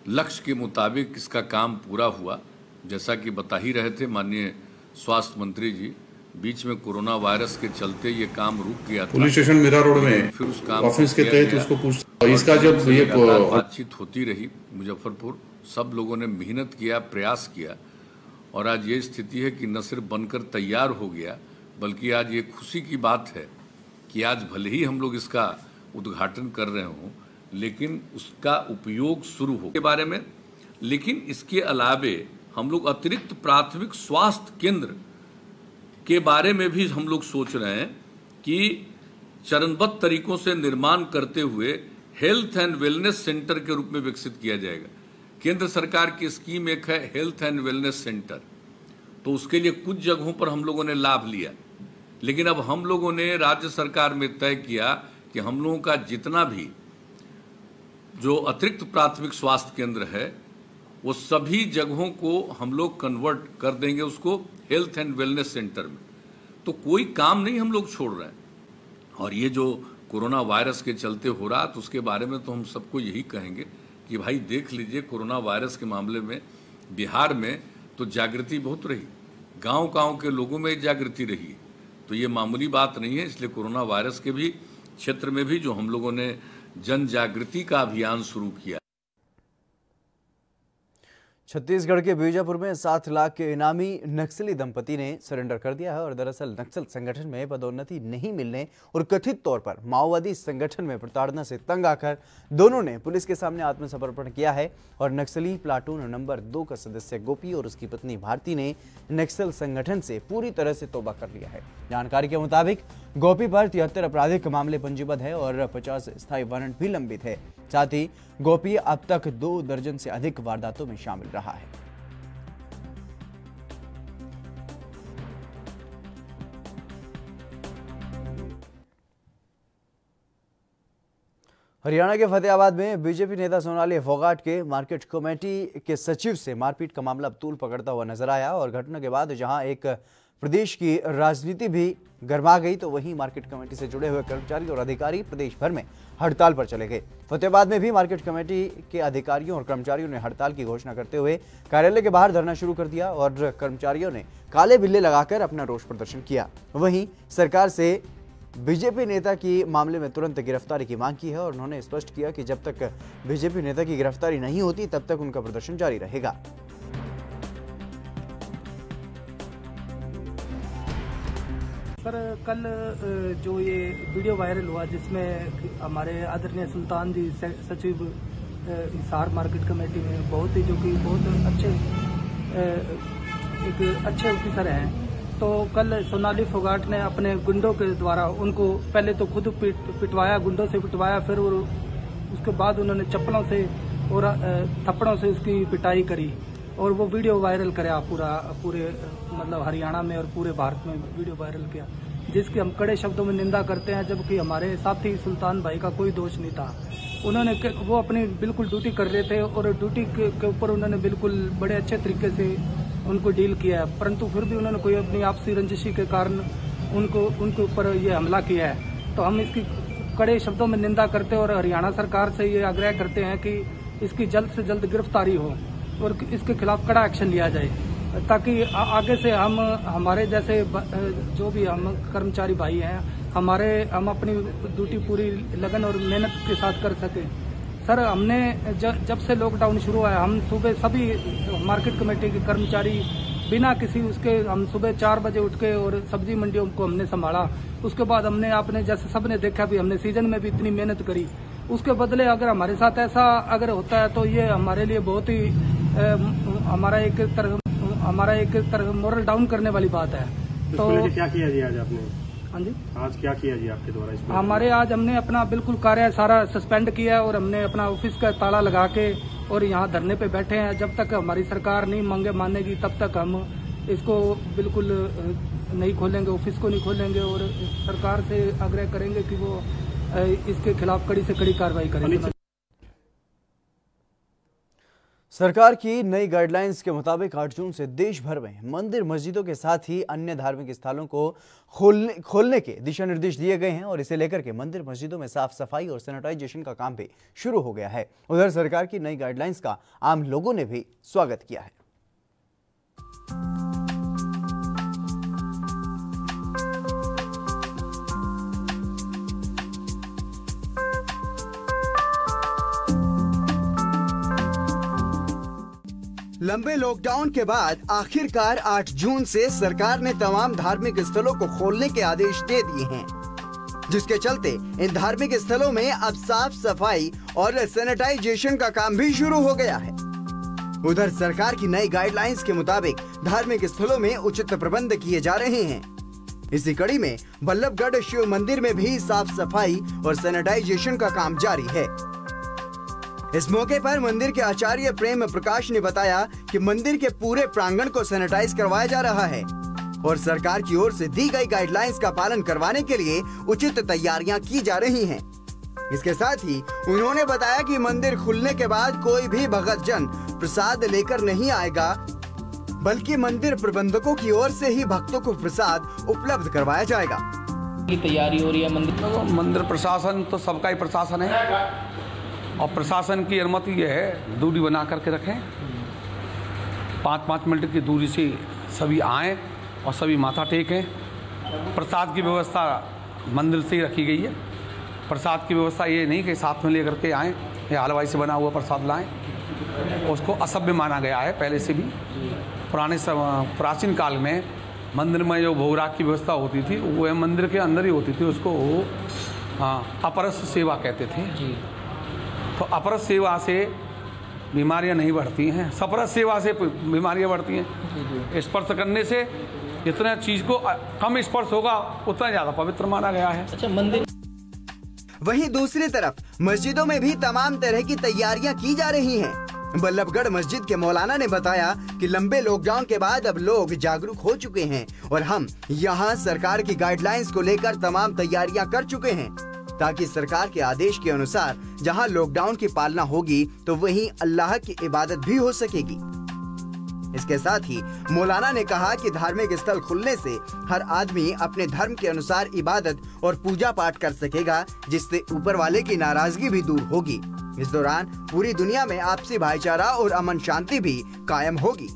लक्ष्य के मुताबिक इसका काम पूरा हुआ। जैसा कि बता ही रहे थे माननीय स्वास्थ्य मंत्री जी, बीच में कोरोना वायरस के चलते ये काम रुक गया था। पुलिस स्टेशन मीरा रोड में फिर उस काम ऑफिस के तहत उसको पूछ इसका जब ये बातचीत होती रही मुजफ्फरपुर, सब लोगों ने मेहनत किया, प्रयास किया, और आज ये स्थिति है कि न सिर्फ बनकर तैयार हो गया, बल्कि आज ये खुशी की बात है कि आज भले ही हम लोग इसका उद्घाटन कर रहे हों, लेकिन उसका उपयोग शुरू हो के बारे में। लेकिन इसके अलावे हम लोग अतिरिक्त प्राथमिक स्वास्थ्य केंद्र के बारे में भी हम लोग सोच रहे हैं कि चरणबद्ध तरीकों से निर्माण करते हुए हेल्थ एंड वेलनेस सेंटर के रूप में विकसित किया जाएगा। केंद्र सरकार की स्कीम एक है हेल्थ एंड वेलनेस सेंटर, तो उसके लिए कुछ जगहों पर हम लोगों ने लाभ लिया, लेकिन अब हम लोगों ने राज्य सरकार में तय किया कि हम लोगों का जितना भी जो अतिरिक्त प्राथमिक स्वास्थ्य केंद्र है वो सभी जगहों को हम लोग कन्वर्ट कर देंगे उसको हेल्थ एंड वेलनेस सेंटर में। तो कोई काम नहीं हम लोग छोड़ रहे हैं। और ये जो कोरोना वायरस के चलते हो रहा, तो उसके बारे में तो हम सबको यही कहेंगे कि भाई देख लीजिए, कोरोना वायरस के मामले में बिहार में तो जागृति बहुत रही, गांव-गांव के लोगों में जागृति रही, तो ये मामूली बात नहीं है। इसलिए कोरोना वायरस के भी क्षेत्र में भी जो हम लोगों ने जन जागृति का अभियान शुरू किया। छत्तीसगढ़ के बीजापुर में 7 लाख के इनामी नक्सली दंपति ने सरेंडर कर दिया है। और दरअसल नक्सल संगठन में पदोन्नति नहीं मिलने और कथित तौर पर माओवादी संगठन में प्रताड़ना से तंग आकर दोनों ने पुलिस के सामने आत्मसमर्पण किया है। और नक्सली प्लाटून नंबर 2 का सदस्य गोपी और उसकी पत्नी भारती ने नक्सल संगठन से पूरी तरह से तौबा कर लिया है। जानकारी के मुताबिक गोपी पर 73 आपराधिक मामले पंजीबद्ध है और 50 स्थायी वारंट भी लंबित है। साथ ही गोपी अब तक 2 दर्जन से अधिक वारदातों में शामिल रहा है। हरियाणा के फतेहाबाद में बीजेपी नेता सोनाली फोगाट के मार्केट कमेटी के सचिव से मारपीट का मामला तूल पकड़ता हुआ नजर आया। और घटना के बाद जहां एक प्रदेश की राजनीति भी गर्मा गई, तो वहीं मार्केट कमेटी से जुड़े हुए कर्मचारी और अधिकारी प्रदेश भर में हड़ताल पर चले गए। फतेहाबाद में भी मार्केट कमेटी के अधिकारियों और कर्मचारियों ने हड़ताल की घोषणा करते हुए कार्यालय के बाहर धरना शुरू कर दिया और कर्मचारियों ने काले बिल्ले लगाकर अपना रोष प्रदर्शन किया। वहीं सरकार से बीजेपी नेता की मामले में तुरंत गिरफ्तारी की मांग की है और उन्होंने स्पष्ट किया कि जब तक बीजेपी नेता की गिरफ्तारी नहीं होती तब तक उनका प्रदर्शन जारी रहेगा। सर, कल जो ये वीडियो वायरल हुआ जिसमें हमारे आदरणीय सुल्तान जी सचिव हिसार मार्केट कमेटी में बहुत ही जो कि बहुत अच्छे ऑफिसर हैं, तो कल सोनाली फोगाट ने अपने गुंडों के द्वारा उनको पहले तो खुद पिटवाया, गुंडों से पिटवाया, फिर उसके बाद उन्होंने चप्पलों से और थप्पड़ों से उसकी पिटाई करी और वो वीडियो वायरल कराया पूरे मतलब हरियाणा में और पूरे भारत में वीडियो वायरल किया, जिसकी हम कड़े शब्दों में निंदा करते हैं। जबकि हमारे साथी सुल्तान भाई का कोई दोष नहीं था। उन्होंने वो अपनी बिल्कुल ड्यूटी कर रहे थे और ड्यूटी के ऊपर उन्होंने बिल्कुल बड़े अच्छे तरीके से उनको डील किया है, परंतु फिर भी उन्होंने कोई अपनी आपसी रंजिशी के कारण उनके ऊपर ये हमला किया है। तो हम इसकी कड़े शब्दों में निंदा करते हैं और हरियाणा सरकार से ये आग्रह करते हैं कि इसकी जल्द से जल्द गिरफ्तारी हो और इसके खिलाफ कड़ा एक्शन लिया जाए, ताकि आगे से हम हमारे जैसे जो भी हम कर्मचारी भाई हैं हम अपनी ड्यूटी पूरी लगन और मेहनत के साथ कर सकें। सर हमने जब से लॉकडाउन शुरू हुआ है, हम सुबह सभी मार्केट कमेटी के कर्मचारी बिना किसी उसके हम सुबह 4 बजे उठ के और सब्जी मंडियों को हमने संभाला। उसके बाद हमने आपने जैसे सबने देखा भी, हमने सीजन में भी इतनी मेहनत करी। उसके बदले अगर हमारे साथ ऐसा अगर होता है तो ये हमारे लिए बहुत ही हमारा एक तरह मोरल डाउन करने वाली बात है। तो क्या किया जी आज आपने? हाँ जी, आज क्या किया जी आपके द्वारा? हमारे आज हमने अपना बिल्कुल कार्य सारा सस्पेंड किया और हमने अपना ऑफिस का ताला लगा के और यहाँ धरने पे बैठे हैं। जब तक हमारी सरकार नहीं मानेगी तब तक हम इसको बिल्कुल नहीं खोलेंगे, ऑफिस को नहीं खोलेंगे और सरकार से आग्रह करेंगे कि वो इसके खिलाफ कड़ी से कड़ी कार्रवाई करें। सरकार की नई गाइडलाइंस के मुताबिक 8 जून से देश भर में मंदिर मस्जिदों के साथ ही अन्य धार्मिक स्थलों को खोलने के दिशा निर्देश दिए गए हैं और इसे लेकर के मंदिर मस्जिदों में साफ सफाई और सैनिटाइजेशन का काम भी शुरू हो गया है। उधर सरकार की नई गाइडलाइंस का आम लोगों ने भी स्वागत किया है। लंबे लॉकडाउन के बाद आखिरकार 8 जून से सरकार ने तमाम धार्मिक स्थलों को खोलने के आदेश दे दिए हैं, जिसके चलते इन धार्मिक स्थलों में अब साफ सफाई और सैनिटाइजेशन का काम भी शुरू हो गया है। उधर सरकार की नई गाइडलाइंस के मुताबिक धार्मिक स्थलों में उचित प्रबंध किए जा रहे हैं। इसी कड़ी में बल्लभगढ़ शिव मंदिर में भी साफ सफाई और सैनिटाइजेशन का काम जारी है। इस मौके पर मंदिर के आचार्य प्रेम प्रकाश ने बताया कि मंदिर के पूरे प्रांगण को सैनिटाइज करवाया जा रहा है और सरकार की ओर से दी गई गाइडलाइंस का पालन करवाने के लिए उचित तैयारियां की जा रही हैं। इसके साथ ही उन्होंने बताया कि मंदिर खुलने के बाद कोई भी भगत जन प्रसाद लेकर नहीं आएगा, बल्कि मंदिर प्रबंधकों की ओर से ही भक्तों को प्रसाद उपलब्ध करवाया जाएगा। की तैयारी हो रही है मंदिर प्रशासन तो सबका ही प्रशासन है और प्रशासन की अनुमति ये है दूरी बना करके रखें, 5-5 मिनट की दूरी से सभी आएं और सभी माथा टेकें। प्रसाद की व्यवस्था मंदिर से ही रखी गई है। प्रसाद की व्यवस्था ये नहीं कि साथ में लेकर के आएँ या हलवाई से बना हुआ प्रसाद लाएं, उसको असभ्य माना गया है। पहले से भी प्राचीन काल में मंदिर में जो भोगराग की व्यवस्था होती थी वो मंदिर के अंदर ही होती थी, उसको अपरस सेवा कहते थे। तो अपरस सेवा से बीमारियां नहीं बढ़ती हैं, सपरस सेवा से बीमारियां बढ़ती हैं। स्पर्श करने से जितना चीज को कम स्पर्श होगा उतना ज्यादा पवित्र माना गया है। अच्छा, मंदिर वहीं दूसरी तरफ मस्जिदों में भी तमाम तरह की तैयारियां की जा रही हैं। बल्लभगढ़ मस्जिद के मौलाना ने बताया कि लंबे लॉकडाउन के बाद अब लोग जागरूक हो चुके हैं और हम यहाँ सरकार की गाइडलाइंस को लेकर तमाम तैयारियां कर चुके हैं, ताकि सरकार के आदेश के अनुसार जहां लॉकडाउन की पालना होगी तो वहीं अल्लाह की इबादत भी हो सकेगी। इसके साथ ही मौलाना ने कहा कि धार्मिक स्थल खुलने से हर आदमी अपने धर्म के अनुसार इबादत और पूजा पाठ कर सकेगा, जिससे ऊपर वाले की नाराजगी भी दूर होगी। इस दौरान पूरी दुनिया में आपसी भाईचारा और अमन शांति भी कायम होगी।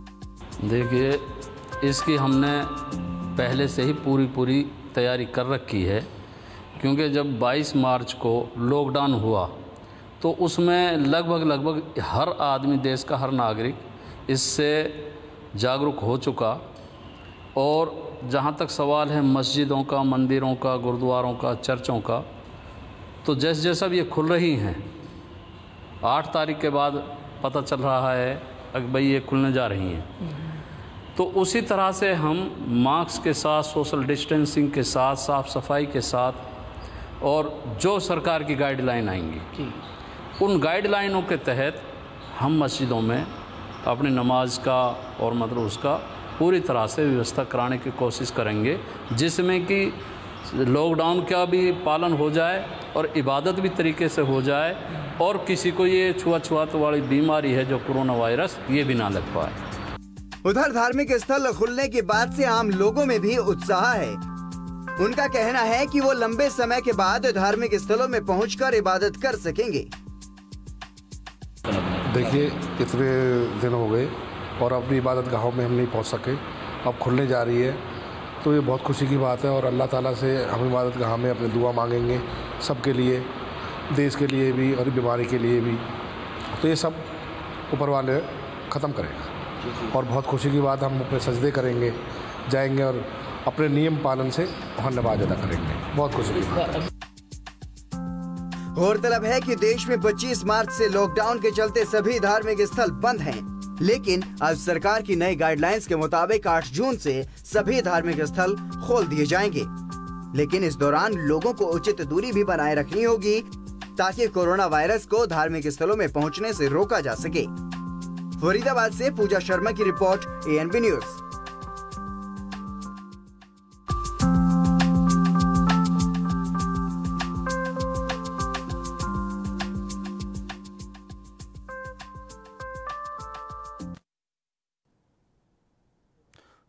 देखिए, इसकी हमने पहले से ही पूरी तैयारी कर रखी है, क्योंकि जब 22 मार्च को लॉकडाउन हुआ तो उसमें लगभग हर आदमी, देश का हर नागरिक इससे जागरूक हो चुका। और जहाँ तक सवाल है मस्जिदों का, मंदिरों का, गुरुद्वारों का, चर्चों का, तो जैसे जैसा अब ये खुल रही हैं, 8 तारीख के बाद पता चल रहा है कि भाई ये खुलने जा रही हैं, तो उसी तरह से हम मास्क के साथ, सोशल डिस्टेंसिंग के साथ, साफ़ सफाई के साथ और जो सरकार की गाइडलाइन आएंगी उन गाइडलाइनों के तहत हम मस्जिदों में अपनी नमाज का और मतलब उसका पूरी तरह से व्यवस्था कराने की कोशिश करेंगे, जिसमें कि लॉकडाउन का भी पालन हो जाए और इबादत भी तरीके से हो जाए और किसी को ये छुआछूत वाली बीमारी है जो कोरोना वायरस, ये भी ना लग पाए। उधर धार्मिक स्थल खुलने के बाद से आम लोगों में भी उत्साह है। उनका कहना है कि वो लंबे समय के बाद धार्मिक स्थलों में पहुंचकर इबादत कर सकेंगे। देखिए, कितने दिन हो गए और अपनी इबादत गाहों में हम नहीं पहुंच सके, अब खुलने जा रही है, तो ये बहुत खुशी की बात है। और अल्लाह ताला से हम इबादत गाह में अपनी दुआ मांगेंगे सबके लिए, देश के लिए भी और बीमारी के लिए भी। तो ये सब ऊपर वाले ख़त्म करेगा और बहुत खुशी की बात, हम अपने सजदे करेंगे, जाएंगे और अपने नियम पालन से धन्यवाद अदा करेंगे। बहुत खुशी की बात है। गौरतलब है कि देश में 25 मार्च से लॉकडाउन के चलते सभी धार्मिक स्थल बंद हैं, लेकिन अब सरकार की नई गाइडलाइंस के मुताबिक 8 जून से सभी धार्मिक स्थल खोल दिए जाएंगे। लेकिन इस दौरान लोगों को उचित दूरी भी बनाए रखनी होगी ताकि कोरोना वायरस को धार्मिक स्थलों में पहुंचने से रोका जा सके। फरीदाबाद से पूजा शर्मा की रिपोर्ट, ANB न्यूज।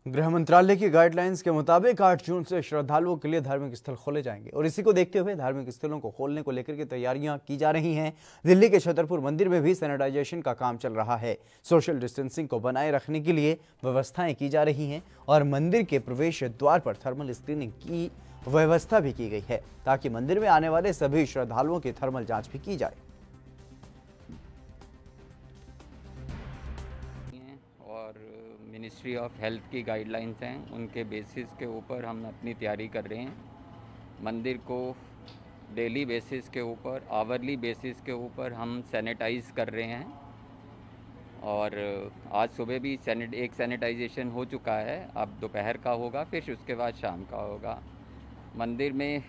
गृह मंत्रालय की गाइडलाइंस के मुताबिक 8 जून से श्रद्धालुओं के लिए धार्मिक स्थल खोले जाएंगे और इसी को देखते हुए धार्मिक स्थलों को खोलने को लेकर के तैयारियां की जा रही हैं। दिल्ली के छतरपुर मंदिर में भी सैनिटाइजेशन का काम चल रहा है। सोशल डिस्टेंसिंग को बनाए रखने के लिए व्यवस्थाएं की जा रही हैं और मंदिर के प्रवेश द्वार पर थर्मल स्क्रीनिंग की व्यवस्था भी की गई है ताकि मंदिर में आने वाले सभी श्रद्धालुओं की थर्मल जाँच भी की जाए। मिनिस्ट्री ऑफ हेल्थ की गाइडलाइंस हैं, उनके बेसिस के ऊपर हम अपनी तैयारी कर रहे हैं। मंदिर को डेली बेसिस के ऊपर, आवरली बेसिस के ऊपर हम सैनिटाइज़ कर रहे हैं और आज सुबह भी एक सैनिटाइजेशन हो चुका है। अब दोपहर का होगा, फिर उसके बाद शाम का होगा। मंदिर में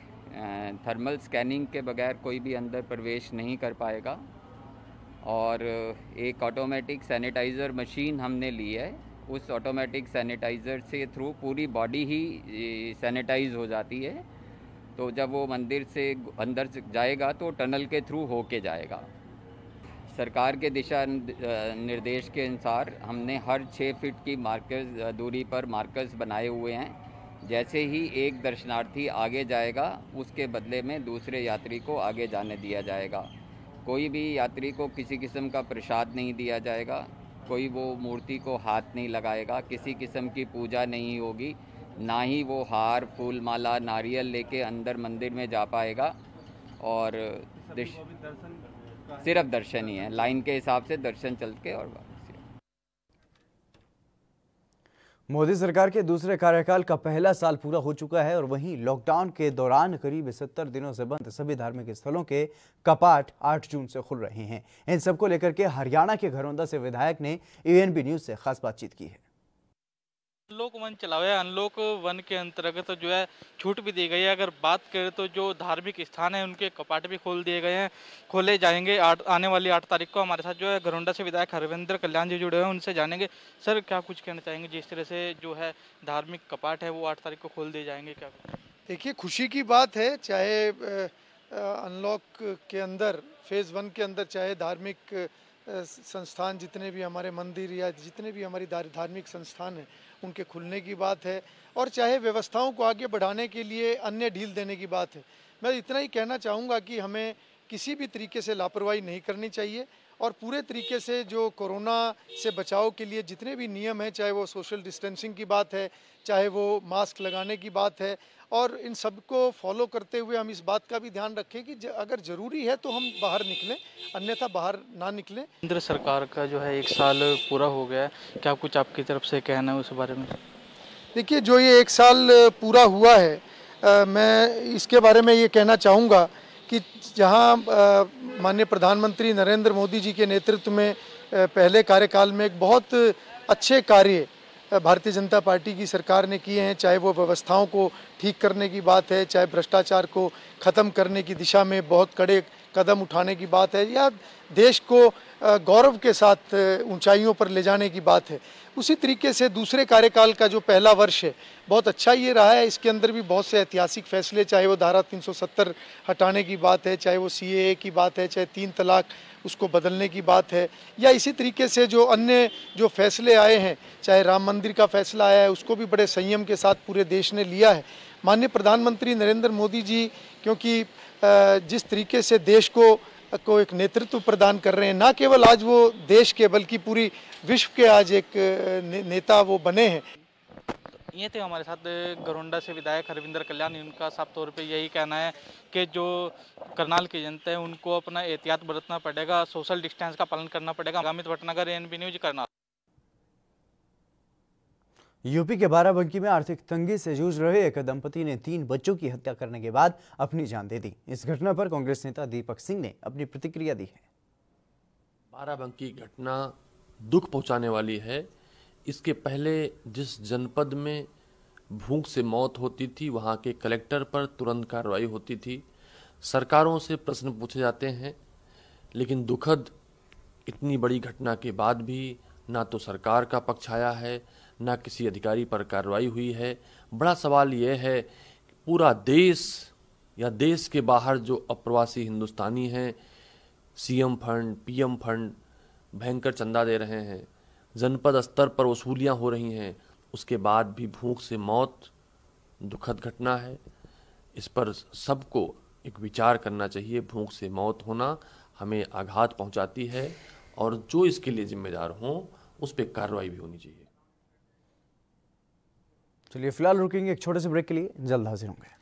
थर्मल स्कैनिंग के बगैर कोई भी अंदर प्रवेश नहीं कर पाएगा और एक ऑटोमेटिक सैनिटाइज़र मशीन हमने ली है। उस ऑटोमेटिक सैनिटाइज़र से थ्रू पूरी बॉडी ही सैनिटाइज हो जाती है। तो जब वो मंदिर से अंदर जाएगा तो टनल के थ्रू होके जाएगा। सरकार के दिशा निर्देश के अनुसार हमने हर 6 फीट की मार्कर्स दूरी पर मार्कर्स बनाए हुए हैं। जैसे ही एक दर्शनार्थी आगे जाएगा, उसके बदले में दूसरे यात्री को आगे जाने दिया जाएगा। कोई भी यात्री को किसी किस्म का प्रसाद नहीं दिया जाएगा, कोई वो मूर्ति को हाथ नहीं लगाएगा, किसी किस्म की पूजा नहीं होगी, ना ही वो हार, फूल माला, नारियल लेके अंदर मंदिर में जा पाएगा और सिर्फ दर्शन ही है। लाइन के हिसाब से दर्शन चल के और मोदी सरकार के दूसरे कार्यकाल का पहला साल पूरा हो चुका है और वहीं लॉकडाउन के दौरान करीब 70 दिनों से बंद सभी धार्मिक स्थलों के कपाट 8 जून से खुल रहे हैं। इन सबको लेकर के हरियाणा के घरौंदा से विधायक ने ANB न्यूज से खास बातचीत की है। अनलॉक 1 चला हुआ है। अनलॉक 1 के अंतर्गत तो जो है छूट भी दी गई है। अगर बात करें तो जो धार्मिक स्थान है उनके कपाट भी खोल दिए गए हैं, खोले जाएंगे। आने वाली 8 तारीख को हमारे साथ जो है घरौंडा से विधायक हरविंद्र कल्याण जी जुड़े हुए हैं, उनसे जानेंगे। सर, क्या कुछ कहना चाहेंगे? जिस तरह से जो है धार्मिक कपाट है वो 8 तारीख को खोल दिए जाएंगे, क्या? देखिए, खुशी की बात है। चाहे अनलॉक के अंदर फेज़ 1 के अंदर चाहे धार्मिक संस्थान जितने भी हमारे मंदिर या जितने भी हमारी धार्मिक संस्थान हैं उनके खुलने की बात है और चाहे व्यवस्थाओं को आगे बढ़ाने के लिए अन्य ढील देने की बात है। मैं इतना ही कहना चाहूँगा कि हमें किसी भी तरीके से लापरवाही नहीं करनी चाहिए और पूरे तरीके से जो कोरोना से बचाव के लिए जितने भी नियम हैं, चाहे वो सोशल डिस्टेंसिंग की बात है, चाहे वो मास्क लगाने की बात है, और इन सब को फॉलो करते हुए हम इस बात का भी ध्यान रखें कि अगर ज़रूरी है तो हम बाहर निकलें, अन्यथा बाहर ना निकलें। केंद्र सरकार का जो है 1 साल पूरा हो गया है, क्या कुछ आपकी तरफ से कहना है उस बारे में? देखिए, जो ये 1 साल पूरा हुआ है, मैं इसके बारे में ये कहना चाहूँगा कि जहाँ माननीय प्रधानमंत्री नरेंद्र मोदी जी के नेतृत्व में पहले कार्यकाल में एक बहुत अच्छे कार्य भारतीय जनता पार्टी की सरकार ने किए हैं, चाहे वो व्यवस्थाओं को ठीक करने की बात है, चाहे भ्रष्टाचार को ख़त्म करने की दिशा में बहुत कड़े कदम उठाने की बात है, या देश को गौरव के साथ ऊंचाइयों पर ले जाने की बात है। उसी तरीके से दूसरे कार्यकाल का जो पहला वर्ष है बहुत अच्छा ये रहा है। इसके अंदर भी बहुत से ऐतिहासिक फैसले, चाहे वो धारा 370 हटाने की बात है, चाहे वो CAA की बात है, चाहे 3 तलाक उसको बदलने की बात है, या इसी तरीके से जो अन्य जो फैसले आए हैं, चाहे राम मंदिर का फैसला आया है उसको भी बड़े संयम के साथ पूरे देश ने लिया है। माननीय प्रधानमंत्री नरेंद्र मोदी जी क्योंकि जिस तरीके से देश को एक नेतृत्व प्रदान कर रहे हैं, ना केवल आज वो देश के बल्कि पूरी विश्व के आज एक नेता वो बने हैं। ये थे हमारे साथ गरोंडा से विधायक हरविंदर कल्याणी। उनका साफ तौर पे यही कहना है कि जो करनाल की जनता है उनको अपना एहतियात बरतना पड़ेगा, सोशल डिस्टेंस का पालन करना पड़ेगा। Amit Bhatnagar, ANB news, Karnal. UP के बाराबंकी में आर्थिक तंगी से जूझ रहे एक दंपति ने 3 बच्चों की हत्या करने के बाद अपनी जान दे दी। इस घटना पर कांग्रेस नेता दीपक सिंह ने अपनी प्रतिक्रिया दी है। बाराबंकी घटना दुख पहुंचाने वाली है। इसके पहले जिस जनपद में भूख से मौत होती थी वहां के कलेक्टर पर तुरंत कार्रवाई होती थी। सरकारों से प्रश्न पूछे जाते हैं, लेकिन दुखद इतनी बड़ी घटना के बाद भी ना तो सरकार का पक्ष आया है, ना किसी अधिकारी पर कार्रवाई हुई है। बड़ा सवाल यह है, पूरा देश या देश के बाहर जो अप्रवासी हिंदुस्तानी हैं, सीएम फंड, पीएम फंड भयंकर चंदा दे रहे हैं, जनपद स्तर पर वसूलियां हो रही हैं, उसके बाद भी भूख से मौत दुखद घटना है। इस पर सबको एक विचार करना चाहिए। भूख से मौत होना हमें आघात पहुंचाती है और जो इसके लिए जिम्मेदार हों उस पर कार्रवाई भी होनी चाहिए। चलिए फिलहाल रुकेंगे एक छोटे से ब्रेक के लिए, जल्द हाजिर होंगे।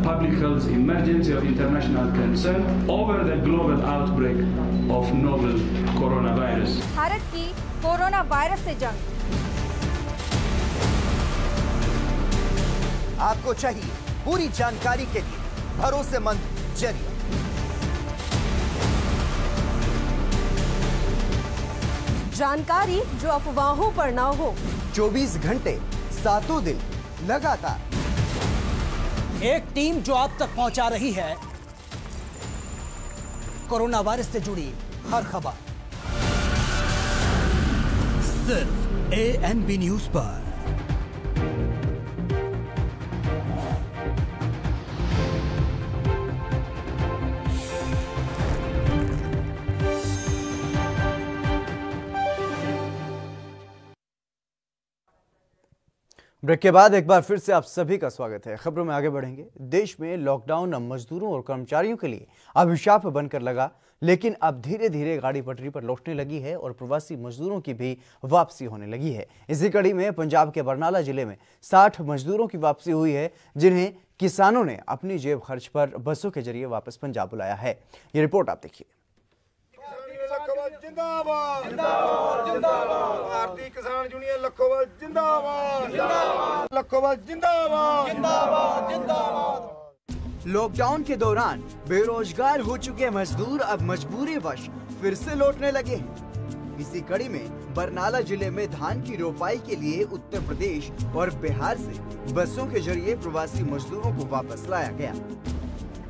Public health emergency of international concern over the global outbreak of novel coronavirus. Bharat की कोरोना वायरस से जंग। आपको चाहिए पूरी जानकारी के लिए भरोसेमंद जरिया। जानकारी जो अफवाहों पर ना हो। 24 घंटे 7 दिन लगातार एक टीम जो आप तक पहुंचा रही है कोरोना वायरस से जुड़ी हर खबर, सिर्फ एएनबी न्यूज पर। ब्रेक के बाद एक बार फिर से आप सभी का स्वागत है। खबरों में आगे बढ़ेंगे। देश में लॉकडाउन अब मजदूरों और कर्मचारियों के लिए अभिशाप बनकर लगा, लेकिन अब धीरे धीरे गाड़ी पटरी पर लौटने लगी है और प्रवासी मजदूरों की भी वापसी होने लगी है। इसी कड़ी में पंजाब के बरनाला जिले में 60 मजदूरों की वापसी हुई है, जिन्हें किसानों ने अपनी जेब खर्च पर बसों के जरिए वापस पंजाब बुलाया है। ये रिपोर्ट आप देखिए। जिंदाबाद जिंदाबाद जिंदाबाद भारतीय किसान यूनियन लखोवाल जिंदाबाद जिंदाबाद लखोवाल जिंदाबाद जिंदाबाद जिंदाबाद। लॉकडाउन के दौरान बेरोजगार हो चुके मजदूर अब मजबूरीवश फिर से लौटने लगे हैं। इसी कड़ी में बरनाला जिले में धान की रोपाई के लिए उत्तर प्रदेश और बिहार से बसों के जरिए प्रवासी मजदूरों को वापस लाया गया।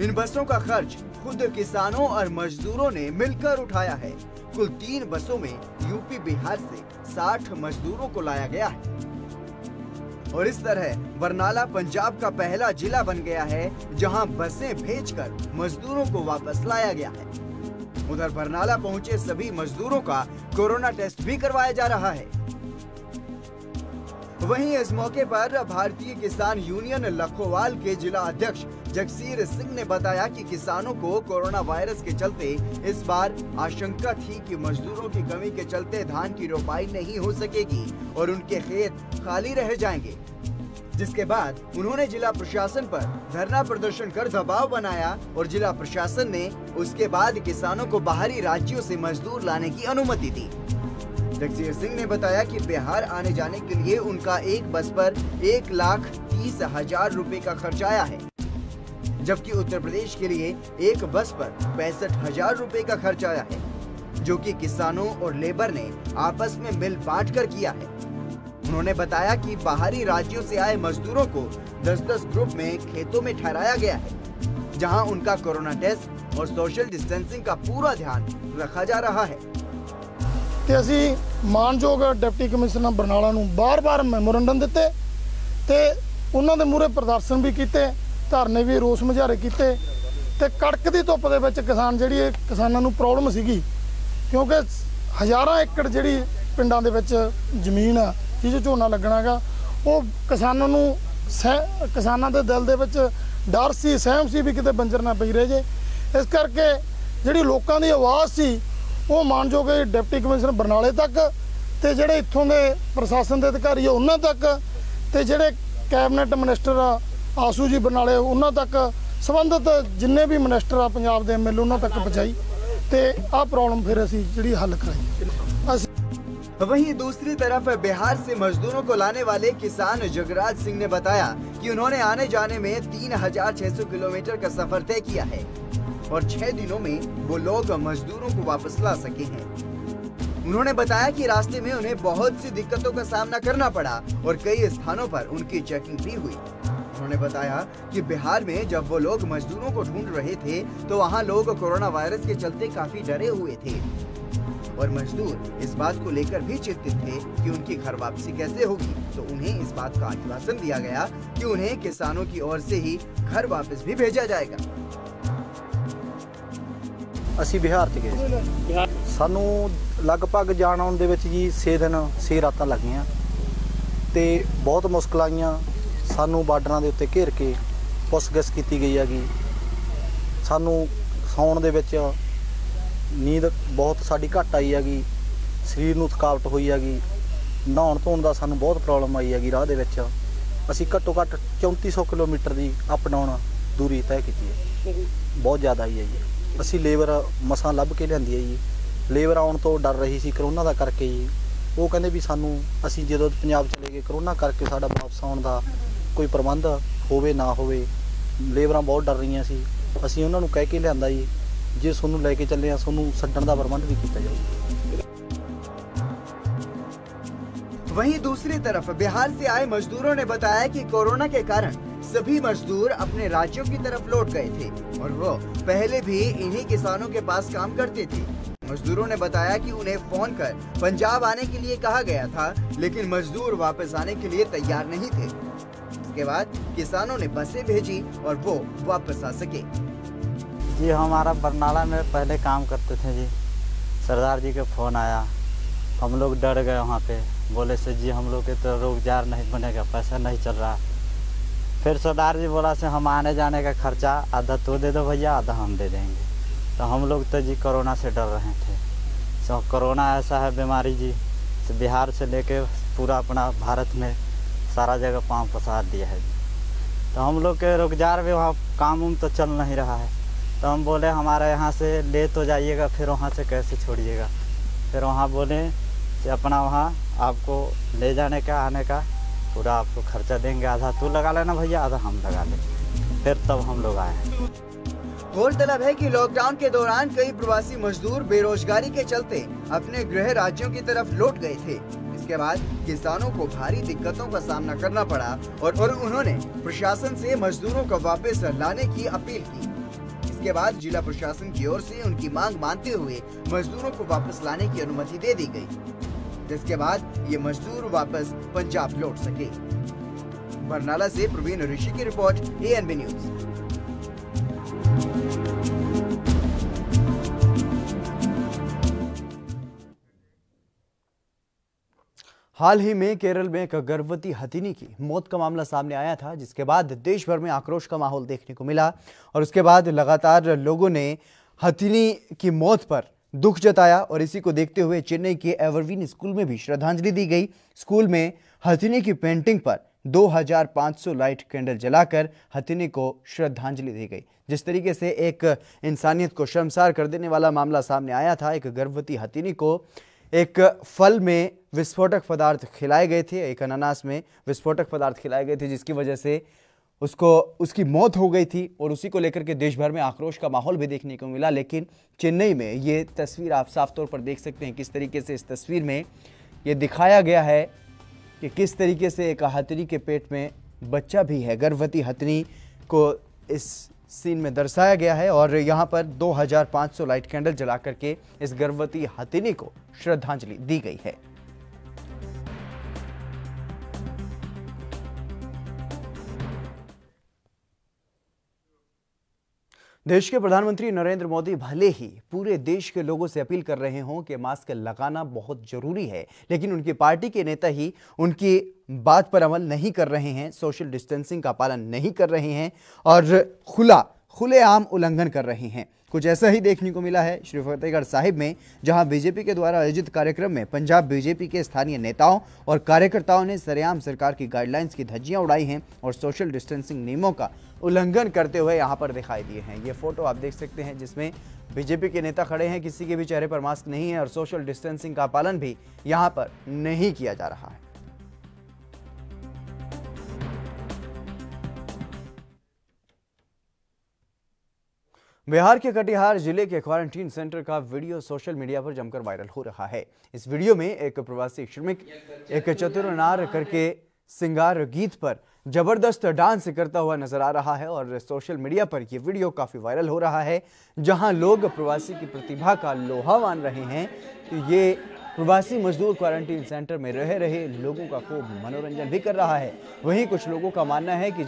इन बसों का खर्च खुद किसानों और मजदूरों ने मिलकर उठाया है। कुल 3 बसों में यूपी बिहार से 60 मजदूरों को लाया गया है और इस तरह बरनाला पंजाब का पहला जिला बन गया है जहां बसें भेजकर मजदूरों को वापस लाया गया है। उधर बरनाला पहुंचे सभी मजदूरों का कोरोना टेस्ट भी करवाया जा रहा है। वहीं इस मौके पर भारतीय किसान यूनियन लखोवाल के जिला अध्यक्ष जगसीर सिंह ने बताया कि किसानों को कोरोना वायरस के चलते इस बार आशंका थी कि मजदूरों की कमी के चलते धान की रोपाई नहीं हो सकेगी और उनके खेत खाली रह जाएंगे, जिसके बाद उन्होंने जिला प्रशासन पर धरना प्रदर्शन कर दबाव बनाया और जिला प्रशासन ने उसके बाद किसानों को बाहरी राज्यों से मजदूर लाने की अनुमति दी। जगसीर सिंह ने बताया कि बिहार आने जाने के लिए उनका एक बस पर 1,30,000 रुपए का खर्च आया है, जबकि उत्तर प्रदेश के लिए एक बस पर 65,000 रुपए का खर्च आया है, जो कि किसानों और लेबर ने आपस में मिल बांट कर किया है। उन्होंने बताया कि बाहरी राज्यों से आए मजदूरों को 10-10 ग्रुप में खेतों में ठहराया गया है, जहां उनका कोरोना टेस्ट और सोशल डिस्टेंसिंग का पूरा ध्यान रखा जा रहा है। ਤੇ ਅਸੀਂ ਮਾਨਯੋਗ ਡਿਪਟੀ ਕਮਿਸ਼ਨਰ ਬਰਨਾਲਾ ਨੂੰ ਬਾਰ-ਬਾਰ ਮੈਮੋਰੰਡਮ ਦਿੱਤੇ ਤੇ ਉਹਨਾਂ ਦੇ ਮੂਹਰੇ ਪ੍ਰਦਰਸ਼ਨ ਵੀ ਕੀਤੇ, ਧਰਨੇ ਵੀ, ਰੋਸ ਮੁਜ਼ਾਹਰੇ ਕੀਤੇ ਤੇ ਕੜਕ ਦੀ ਧੁੱਪ ਦੇ ਵਿੱਚ ਕਿਸਾਨ ਜਿਹੜੀ ਕਿਸਾਨਾਂ ਨੂੰ ਪ੍ਰੋਬਲਮ ਸੀਗੀ, ਕਿਉਂਕਿ ਹਜ਼ਾਰਾਂ ਏਕੜ ਜਿਹੜੀ ਪਿੰਡਾਂ ਦੇ ਵਿੱਚ ਜ਼ਮੀਨ ਆ ਜਿਹਦੇ ਝੋਨਾ ਲੱਗਣਾ ਗਾ, ਉਹ ਕਿਸਾਨਾਂ ਨੂੰ ਕਿਸਾਨਾਂ ਦੇ ਦਿਲ ਦੇ ਵਿੱਚ ਡਰ ਸੀ, ਸਹਿਮ ਸੀ ਵੀ ਕਿਤੇ ਬੰਜਰ ਨਾ ਪਈ ਰਹੇ ਜੇ। ਇਸ ਕਰਕੇ ਜਿਹੜੀ ਲੋਕਾਂ ਦੀ ਆਵਾਜ਼ ਸੀ ਉਹ ਮਾਨਯੋਗ ਡਿਪਟੀ ਕਮਿਸ਼ਨਰ ਬਰਨਾਲੇ ਤੱਕ ਤੇ ਜਿਹੜੇ ਇੱਥੋਂ ਦੇ ਪ੍ਰਸ਼ਾਸਨ ਦੇ ਅਧਿਕਾਰੀ ਆ ਉਹਨਾਂ ਤੱਕ ਤੇ ਜਿਹੜੇ ਕੈਬਨਿਟ ਮਿਨਿਸਟਰ ਆਸੂ ਜੀ ਬਰਨਾਲੇ ਉਹਨਾਂ ਤੱਕ, ਸੰਬੰਧਿਤ ਜਿੰਨੇ ਵੀ ਮਿਨਿਸਟਰ ਆ ਪੰਜਾਬ ਦੇ ਐਮਐਲਏ ਉਹਨਾਂ तक पहुँचाई तो आ प्रॉब्लम फिर असी जी हल कराई। वहीं दूसरी तरफ बिहार से मजदूरों को लाने वाले किसान जगराज सिंह ने बताया कि उन्होंने आने जाने में 3600 किलोमीटर का सफर तय किया है और 6 दिनों में वो लोग मजदूरों को वापस ला सके हैं। उन्होंने बताया कि रास्ते में उन्हें बहुत सी दिक्कतों का सामना करना पड़ा और कई स्थानों पर उनकी चेकिंग भी हुई। उन्होंने बताया कि बिहार में जब वो लोग मजदूरों को ढूंढ रहे थे तो वहाँ लोग कोरोना वायरस के चलते काफी डरे हुए थे और मजदूर इस बात को लेकर भी चिंतित थे कि उनकी घर वापसी कैसे होगी। तो उन्हें इस बात का आश्वासन दिया गया कि उन्हें किसानों की ओर से ही घर वापस भी भेजा जाएगा। ਅਸੀਂ ਬਿਹਾਰ ਚ ਗਏ, ਸਾਨੂੰ ਲਗਭਗ ਜਾਣ ਆਉਣ ਦੇ ਵਿੱਚ ਜੀ 6 ਦਿਨ 6 ਰਾਤਾਂ ਲੱਗੀਆਂ ਤੇ ਬਹੁਤ ਮੁਸ਼ਕਲ ਆਈਆਂ। ਸਾਨੂੰ ਬਾਰਡਰਾਂ ਦੇ ਉੱਤੇ ਘੇਰ ਕੇ ਪੁੱਛਗਿੱਛ ਕੀਤੀ ਗਈ ਹੈਗੀ। ਸਾਨੂੰ ਸੌਣ ਦੇ ਵਿੱਚ ਨੀਂਦ ਬਹੁਤ ਸਾਡੀ ਘੱਟ ਆਈ ਹੈਗੀ, ਸਰੀਰ ਨੂੰ ਥਕਾਵਟ ਹੋਈ ਹੈਗੀ, ਨਹਾਉਣ ਧੋਣ ਦਾ ਸਾਨੂੰ ਬਹੁਤ ਪ੍ਰੋਬਲਮ ਆਈ ਹੈਗੀ। ਰਾਹ ਦੇ ਵਿੱਚ ਅਸੀਂ ਘੱਟੋ ਘੱਟ 3400 ਕਿਲੋਮੀਟਰ ਦੀ ਅਪ ਡਾਊਨ ਦੂਰੀ ਤੈਅ ਕੀਤੀ ਹੈ, ਬਹੁਤ ਜ਼ਿਆਦਾ ਹੀ ਹੈ ਜੀ। ਅਸੀਂ ਲੇਬਰ ਮਸਾਂ ਲੱਭ ਕੇ ਲਿਆਂਦੀ ਹੈ ਜੀ। ਲੇਬਰ ਆਉਣ ਤੋਂ ਡਰ ਰਹੀ ਸੀ ਕਰੋਨਾ ਦਾ ਕਰਕੇ ਜੀ। ਉਹ ਕਹਿੰਦੇ ਵੀ ਸਾਨੂੰ ਅਸੀਂ ਜਦੋਂ ਪੰਜਾਬ ਚਲੇ ਗਏ ਕਰੋਨਾ ਕਰਕੇ ਸਾਡਾ ਵਾਪਸ ਆਉਣ ਦਾ ਕੋਈ ਪ੍ਰਬੰਧ ਹੋਵੇ ਨਾ ਹੋਵੇ, ਲੇਬਰਾਂ ਬਹੁਤ ਡਰ ਰਹੀਆਂ ਸੀ। ਅਸੀਂ ਉਹਨਾਂ ਨੂੰ ਕਹਿ ਕੇ ਲਿਆਂਦਾ ਜੀ ਜੇ ਤੁਹਾਨੂੰ ਲੈ ਕੇ ਚੱਲੇ ਆ ਤੁਹਾਨੂੰ ਛੱਡਣ ਦਾ ਪ੍ਰਬੰਧ ਵੀ ਕੀਤਾ ਜਾਊ। वहीं दूसरी तरफ बिहार से आए मजदूरों ने बताया कि कोरोना के कारण सभी मजदूर अपने राज्यों की तरफ लौट गए थे और वो पहले भी इन्हीं किसानों के पास काम करते थे। मजदूरों ने बताया कि उन्हें फोन कर पंजाब आने के लिए कहा गया था, लेकिन मजदूर वापस आने के लिए तैयार नहीं थे। इसके बाद किसानों ने बसें भेजी और वो वापस आ सके। जी हमारा बरनाला में पहले काम करते थे जी, सरदार जी का फोन आया, हम लोग डर गए। वहाँ पे बोले से जी हम लोग के तो रोजगार नहीं बनेगा, पैसा नहीं चल रहा। फिर सरदार जी बोला से हम आने जाने का खर्चा आधा तो दे दो भैया, आधा हम दे देंगे। तो हम लोग तो जी कोरोना से डर रहे थे। तो कोरोना ऐसा है बीमारी जी, तो बिहार से लेके पूरा अपना भारत में सारा जगह पाँव पसार दिया है जी। तो हम लोग के रोजगार भी वहाँ काम उम तो चल नहीं रहा है। तो हम बोले हमारे यहाँ से ले तो जाइएगा, फिर वहाँ से कैसे छोड़िएगा। फिर वहाँ बोले कि अपना वहाँ आपको ले जाने का आने का पूरा आपको खर्चा देंगे, आधा तू लगा लेना भैया, आधा हम लगा लेंगे। फिर तब हम लोग आए। गौरतलब है कि लॉकडाउन के दौरान कई प्रवासी मजदूर बेरोजगारी के चलते अपने गृह राज्यों की तरफ लौट गए थे। इसके बाद किसानों को भारी दिक्कतों का सामना करना पड़ा और उन्होंने प्रशासन से मजदूरों को वापस लाने की अपील की। इसके बाद जिला प्रशासन की ओर से उनकी मांग मानते हुए मजदूरों को वापस लाने की अनुमति दे दी गई, जिसके बाद ये मजदूर वापस पंजाब लौट सके। बरनाला से प्रवीण ऋषि की रिपोर्ट, ANB न्यूज। हाल ही में केरल में एक गर्भवती हथिनी की मौत का मामला सामने आया था, जिसके बाद देश भर में आक्रोश का माहौल देखने को मिला और उसके बाद लगातार लोगों ने हथिनी की मौत पर दुख जताया और इसी को देखते हुए चेन्नई के एवरवीन स्कूल में भी श्रद्धांजलि दी गई। स्कूल में हथिनी की पेंटिंग पर 2500 लाइट कैंडल जलाकर हथिनी को श्रद्धांजलि दी गई। जिस तरीके से एक इंसानियत को शर्मसार कर देने वाला मामला सामने आया था, एक गर्भवती हथिनी को एक फल में विस्फोटक पदार्थ खिलाए गए थे, एक अनानास में विस्फोटक पदार्थ खिलाए गए थे, जिसकी वजह से उसकी मौत हो गई थी और उसी को लेकर के देश भर में आक्रोश का माहौल भी देखने को मिला। लेकिन चेन्नई में ये तस्वीर आप साफ तौर पर देख सकते हैं किस तरीके से इस तस्वीर में ये दिखाया गया है कि किस तरीके से एक हथिनी के पेट में बच्चा भी है। गर्भवती हथिनी को इस सीन में दर्शाया गया है और यहाँ पर 2500 लाइट कैंडल जला करके इस गर्भवती हथिनी को श्रद्धांजलि दी गई है। देश के प्रधानमंत्री नरेंद्र मोदी भले ही पूरे देश के लोगों से अपील कर रहे हों कि मास्क लगाना बहुत जरूरी है, लेकिन उनकी पार्टी के नेता ही उनकी बात पर अमल नहीं कर रहे हैं, सोशल डिस्टेंसिंग का पालन नहीं कर रहे हैं और खुलेआम उल्लंघन कर रहे हैं। कुछ ऐसा ही देखने को मिला है श्री फतेहगढ़ साहिब में, जहां बीजेपी के द्वारा आयोजित कार्यक्रम में पंजाब बीजेपी के स्थानीय नेताओं और कार्यकर्ताओं ने सरेआम सरकार की गाइडलाइंस की धज्जियां उड़ाई हैं और सोशल डिस्टेंसिंग नियमों का उल्लंघन करते हुए यहां पर दिखाई दिए हैं। ये फोटो आप देख सकते हैं जिसमें बीजेपी के नेता खड़े हैं, किसी के भी चेहरे पर मास्क नहीं है और सोशल डिस्टेंसिंग का पालन भी यहां पर नहीं किया जा रहा है। बिहार के कटिहार जिले के क्वारंटीन सेंटर का वीडियो सोशल मीडिया पर जमकर वायरल हो रहा है। इस वीडियो में एक प्रवासी श्रमिक एक चतुरनार करके सिंगार गीत पर जबरदस्त डांस करता हुआ नजर आ रहा है और सोशल मीडिया पर यह वीडियो काफी वायरल हो रहा है, जहां लोग प्रवासी की प्रतिभा का लोहा मान रहे हैं। ये प्रवासी मजदूर क्वारंटीन सेंटर में रह रहे लोगों का खूब मनोरंजन भी कर रहा है। वहीं कुछ लोगों का मानना है कि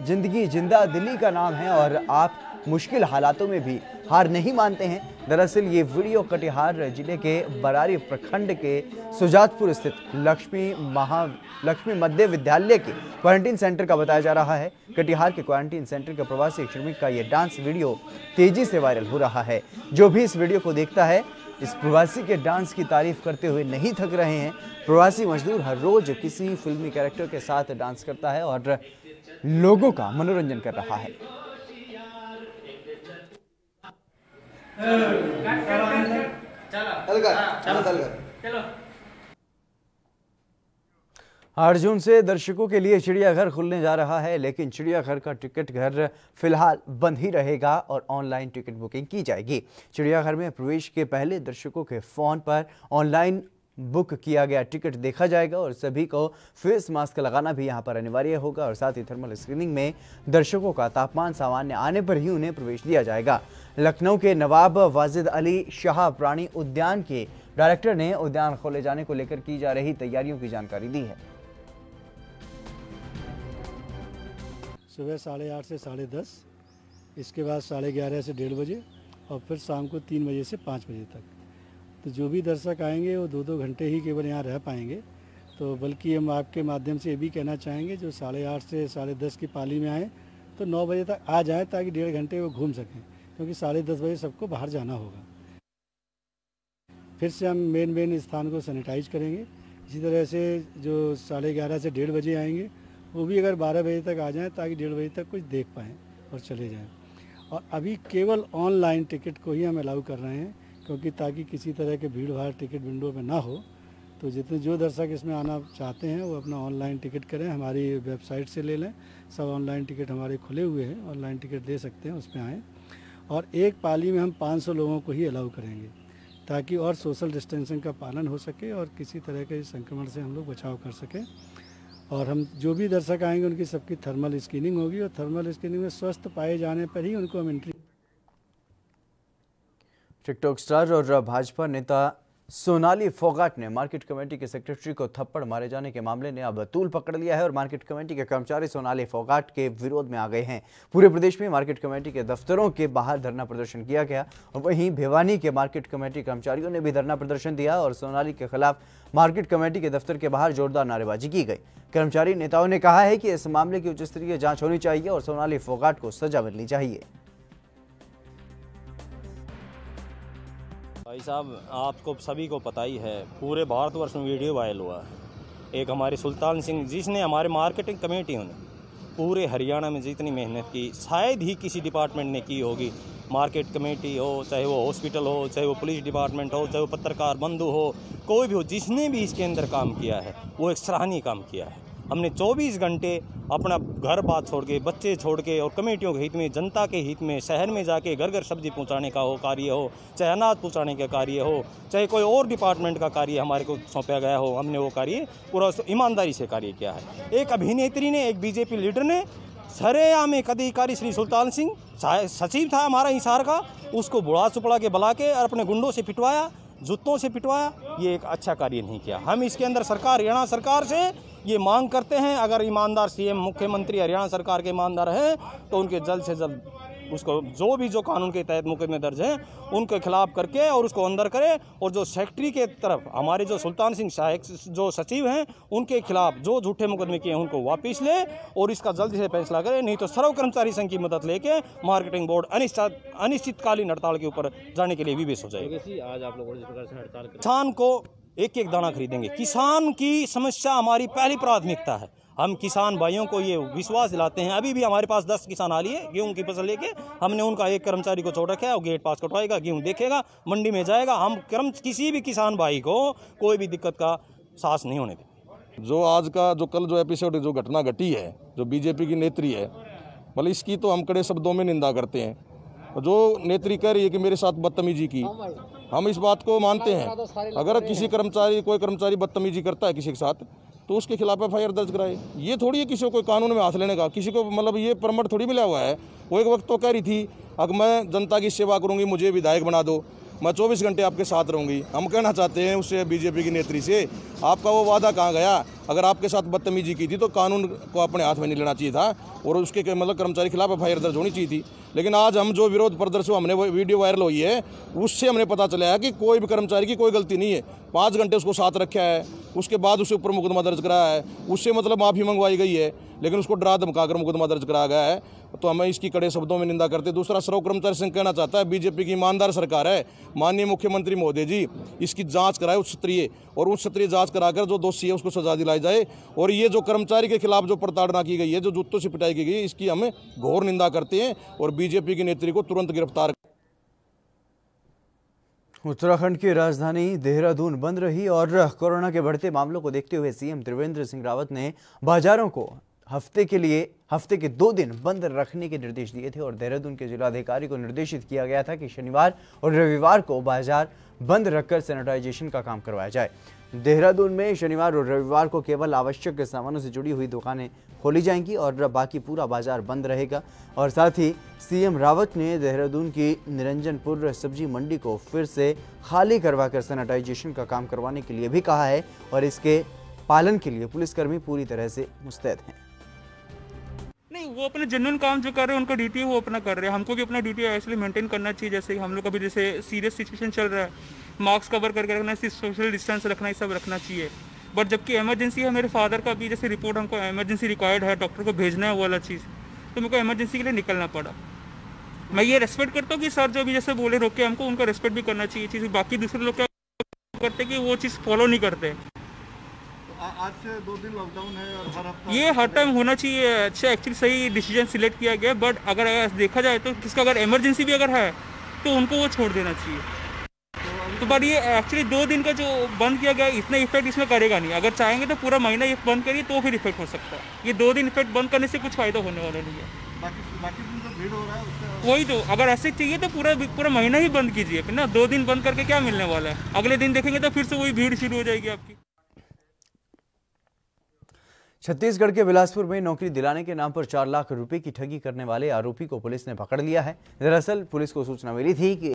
जिंदगी जिंदा दिली का नाम है और आप मुश्किल हालातों में भी हार नहीं मानते हैं। दरअसल ये वीडियो कटिहार जिले के बरारी प्रखंड के सुजातपुर स्थित लक्ष्मी मध्य विद्यालय के क्वारंटीन सेंटर का बताया जा रहा है। कटिहार के क्वारंटीन सेंटर के प्रवासी श्रमिक का ये डांस वीडियो तेजी से वायरल हो रहा है। जो भी इस वीडियो को देखता है इस प्रवासी के डांस की तारीफ करते हुए नहीं थक रहे हैं। प्रवासी मजदूर हर रोज किसी फिल्मी कैरेक्टर के साथ डांस करता है और लोगों का मनोरंजन कर रहा है। चलो 8 जून से दर्शकों के लिए चिड़ियाघर खुलने जा रहा है, लेकिन चिड़ियाघर का टिकट घर फिलहाल बंद ही रहेगा और ऑनलाइन टिकट बुकिंग की जाएगी। चिड़ियाघर में प्रवेश के पहले दर्शकों के फोन पर ऑनलाइन बुक किया गया टिकट देखा जाएगा और सभी को फेस मास्क लगाना भी यहां पर अनिवार्य होगा और साथ ही थर्मल स्क्रीनिंग में दर्शकों का तापमान सामान्य आने पर ही उन्हें प्रवेश दिया जाएगा। लखनऊ के नवाब वाजिद अली शाह प्राणी उद्यान के डायरेक्टर ने उद्यान खोले जाने को लेकर की जा रही तैयारियों की जानकारी दी है। सुबह 8:30 से 10:30, इसके बाद 11:30 से 1:30 बजे और फिर शाम को 3 बजे से 5 बजे तक। तो जो भी दर्शक आएंगे वो 2-2 घंटे ही केवल यहाँ रह पाएंगे। तो बल्कि हम आपके माध्यम से ये भी कहना चाहेंगे जो 8:30 से 10:30 की पाली में आए तो 9 बजे तक आ जाएं ताकि 1.5 घंटे वो घूम सकें, क्योंकि 10:30 बजे सबको बाहर जाना होगा। फिर से हम मेन स्थान को सैनिटाइज करेंगे। इसी तरह से जो 11:30 से 1:30 बजे आएंगे वो भी अगर 12 बजे तक आ जाएँ ताकि 1:30 बजे तक कुछ देख पाएँ और चले जाएँ। और अभी केवल ऑनलाइन टिकट को ही हम अलाउ कर रहे हैं, क्योंकि ताकि किसी तरह के भीड़ भाड़ टिकट विंडो में ना हो। तो जो दर्शक इसमें आना चाहते हैं वो अपना ऑनलाइन टिकट करें, हमारी वेबसाइट से ले लें। सब ऑनलाइन टिकट हमारे खुले हुए हैं, ऑनलाइन टिकट ले सकते हैं, उसमें आएँ। और एक पाली में हम 500 लोगों को ही अलाउ करेंगे ताकि और सोशल डिस्टेंसिंग का पालन हो सके और किसी तरह के संक्रमण से हम लोग बचाव कर सकें। और हम जो भी दर्शक आएंगे उनकी सबकी थर्मल स्क्रीनिंग होगी और थर्मल स्क्रीनिंग में स्वस्थ पाए जाने पर ही उनको हम एंट्री। टिकटॉक स्टार और भाजपा नेता सोनाली फोगाट ने मार्केट कमेटी के सेक्रेटरी को थप्पड़ मारे जाने के मामले ने अब तूल पकड़ लिया है और मार्केट कमेटी के कर्मचारी सोनाली फोगाट के विरोध में आ गए हैं। पूरे प्रदेश में मार्केट कमेटी के दफ्तरों के बाहर धरना प्रदर्शन किया गया और वहीं भिवानी के मार्केट कमेटी कर्मचारियों ने भी धरना प्रदर्शन दिया और सोनाली के खिलाफ मार्केट कमेटी के दफ्तर के बाहर जोरदार नारेबाजी की गई। कर्मचारी नेताओं ने कहा है कि इस मामले की उच्च स्तरीय जांच होनी चाहिए और सोनाली फोगाट को सजा मिलनी चाहिए। भाई साहब, आपको सभी को पता ही है, पूरे भारतवर्ष में वीडियो वायरल हुआ है। एक हमारे सुल्तान सिंह जिसने हमारे मार्केटिंग कमेटियों ने पूरे हरियाणा में जितनी मेहनत की शायद ही किसी डिपार्टमेंट ने की होगी। मार्केट कमेटी हो, चाहे वो हॉस्पिटल हो, चाहे वो पुलिस डिपार्टमेंट हो, चाहे वो पत्रकार बंधु हो, कोई भी हो, जिसने भी इसके अंदर काम किया है वो एक सराहनीय काम किया है। हमने 24 घंटे अपना घर बात छोड़ के, बच्चे छोड़ के और कमेटियों के हित में, जनता के हित में, शहर में जाके घर घर सब्जी पहुंचाने का हो कार्य हो, चाहे अनाज पहुंचाने का कार्य हो, चाहे कोई और डिपार्टमेंट का कार्य हमारे को सौंपा गया हो, हमने वो कार्य पूरा ईमानदारी से कार्य किया है। एक अभिनेत्री ने, एक बीजेपी लीडर ने सरेआम एक अधिकारी श्री सुल्तान सिंह सचिव था हमारा हिसार का, उसको बुढ़ा चुपड़ा के बुला के और अपने गुंडों से पिटवाया, जूतों से पिटवाया। ये एक अच्छा कार्य नहीं किया। हम इसके अंदर सरकार, हरियाणा सरकार से ये मांग करते हैं, अगर ईमानदार सीएम, मुख्यमंत्री हरियाणा सरकार के ईमानदार हैं तो उनके जल्द से जल्द उसको जो भी जो कानून के तहत मुकदमे दर्ज हैं उनके खिलाफ करके और उसको अंदर करे, और जो सेक्रेटरी के तरफ हमारे जो सुल्तान सिंह सहायक जो सचिव हैं उनके खिलाफ जो झूठे मुकदमे किए हैं उनको वापस ले और इसका जल्दी से फैसला करे, नहीं तो सर्व कर्मचारी संघ की मदद लेके मार्केटिंग बोर्ड अनिश्चितकालीन हड़ताल के ऊपर जाने के लिए विवश हो जाएगा। आज आप लोगों ने जिस प्रकार से हड़ताल किसान को एक एक दाना खरीदेंगे। किसान की समस्या हमारी पहली प्राथमिकता है। हम किसान भाइयों को ये विश्वास दिलाते हैं। अभी भी हमारे पास 10 किसान आ रही है गेहूं की फसल लेके, हमने उनका एक कर्मचारी को छोड़ रखा है, वो गेट पास कटवाएगा, गेहूं देखेगा, मंडी में जाएगा। हम किसी भी किसान भाई को कोई भी दिक्कत का साहस नहीं होने देंगे। जो आज का जो कल जो एपिसोड जो घटना घटी है, जो बीजेपी की नेत्री है, मतलब इसकी तो हम कड़े शब्दों में निंदा करते हैं। जो नेत्री कह रही है कि मेरे साथ बदतमीजी की, हम इस बात को मानते हैं। अगर किसी कर्मचारी कोई कर्मचारी बदतमीजी करता है किसी के साथ तो उसके खिलाफ FIR दर्ज कराए। ये थोड़ी है किसी को कोई कानून में हाथ लेने का, किसी को मतलब ये परमिट थोड़ी मिला हुआ है। वो एक वक्त तो कह रही थी अगर मैं जनता की सेवा करूंगी मुझे विधायक बना दो, मैं 24 घंटे आपके साथ रहूंगी। हम कहना चाहते हैं उससे बीजेपी की नेत्री से, आपका वो वादा कहाँ गया? अगर आपके साथ बदतमीजी की थी तो कानून को अपने हाथ में नहीं लेना चाहिए था और उसके मतलब कर्मचारी के खिलाफ FIR दर्ज होनी चाहिए थी। लेकिन आज हम जो विरोध प्रदर्शन हमने वो वीडियो वायरल हुई है उससे हमने पता चला है कि कोई भी कर्मचारी की कोई गलती नहीं है। 5 घंटे उसको साथ रखा है, उसके बाद उसके ऊपर मुकदमा दर्ज कराया है, उससे मतलब माफ़ी मंगवाई गई है, लेकिन उसको डरा धमका कर मुकदमा दर्ज कराया गया है। तो हमें इसकी कड़े शब्दों में निंदा करते। दूसरा, सर्व कर्मचारी संघ कहना चाहता है बीजेपी की ईमानदार सरकार है, माननीय मुख्यमंत्री महोदय जी इसकी जांच कराए उच्च स्तरीय, और उच्च स्तरीय जांच कराकर जो दोषी है उसको सजा दिलाई जाए। और ये जो कर्मचारी के खिलाफ जो प्रताड़ना की गई है, जो जूतों से पिटाई की गई है, इसकी हमें घोर निंदा करते हैं और बीजेपी की नेत्री को तुरंत गिरफ्तार। उत्तराखंड की राजधानी देहरादून बंद रही और कोरोना के बढ़ते मामलों को देखते हुए सीएम त्रिवेंद्र सिंह रावत ने बाजारों को हफ्ते के 2 दिन बंद रखने के निर्देश दिए थे और देहरादून के जिलाधिकारी को निर्देशित किया गया था कि शनिवार और रविवार को बाजार बंद रखकर सैनिटाइजेशन का काम करवाया जाए। देहरादून में शनिवार और रविवार को केवल आवश्यक सामानों से जुड़ी हुई दुकानें खोली जाएंगी और बाकी पूरा बाजार बंद रहेगा। और साथ ही सीएम रावत ने देहरादून की निरंजनपुर सब्जी मंडी को फिर से खाली करवाकर सैनिटाइजेशन का काम करवाने के लिए भी कहा है और इसके पालन के लिए पुलिसकर्मी पूरी तरह से मुस्तैद हैं। नहीं, वो अपने जेन्युइन काम जो कर रहे हैं उनका ड्यूटी वो अपना कर रहे हैं। हमको भी अपना ड्यूटी ऐसे मेंटेन करना चाहिए। जैसे हम लोग अभी जैसे सीरियस सिचुएशन चल रहा है, मास्क कवर करके रखना, सोशल डिस्टेंस रखना, ये सब रखना चाहिए। बट जबकि इमरजेंसी है, मेरे फादर का भी जैसे रिपोर्ट हमको इमरजेंसी रिक्वायर्ड है, डॉक्टर को भेजना है वो वाला चीज़, तो मेरे को इमरजेंसी के लिए निकलना पड़ा। मैं ये रेस्पेक्ट करता हूँ कि सर जो भी जैसे बोले रोके हमको, उनका रेस्पेक्ट भी करना चाहिए चीज़। बाकी दूसरे लोग क्या करते कि वो चीज़ फॉलो नहीं करते। आज से 2 दिन लॉकडाउन है और हर हफ्ता ये हर टाइम होना चाहिए। अच्छा, एक्चुअली सही डिसीजन सिलेक्ट किया गया, बट अगर देखा जाए तो किसका अगर इमरजेंसी भी अगर है तो उनको वो छोड़ देना चाहिए। तो बट ये एक्चुअली 2 दिन का जो बंद किया गया इतना इफेक्ट इसमें करेगा नहीं। अगर चाहेंगे तो पूरा महीना ये बंद करिए तो फिर इफेक्ट हो सकता है। ये 2 दिन इफेक्ट बंद करने से कुछ फायदा होने वाला नहीं है। बाकी दिन जो भीड़ हो रहा है उससे वही तो, अगर ऐसे चाहिए तो पूरा महीना ही बंद कीजिए फिर ना। 2 दिन बंद करके क्या मिलने वाला है? अगले दिन देखेंगे तो फिर से वही भीड़ शुरू हो जाएगी आपकी। छत्तीसगढ़ के बिलासपुर में नौकरी दिलाने के नाम पर 4 लाख रुपए की ठगी करने वाले आरोपी को पुलिस ने पकड़ लिया है। दरअसल पुलिस को सूचना मिली थी कि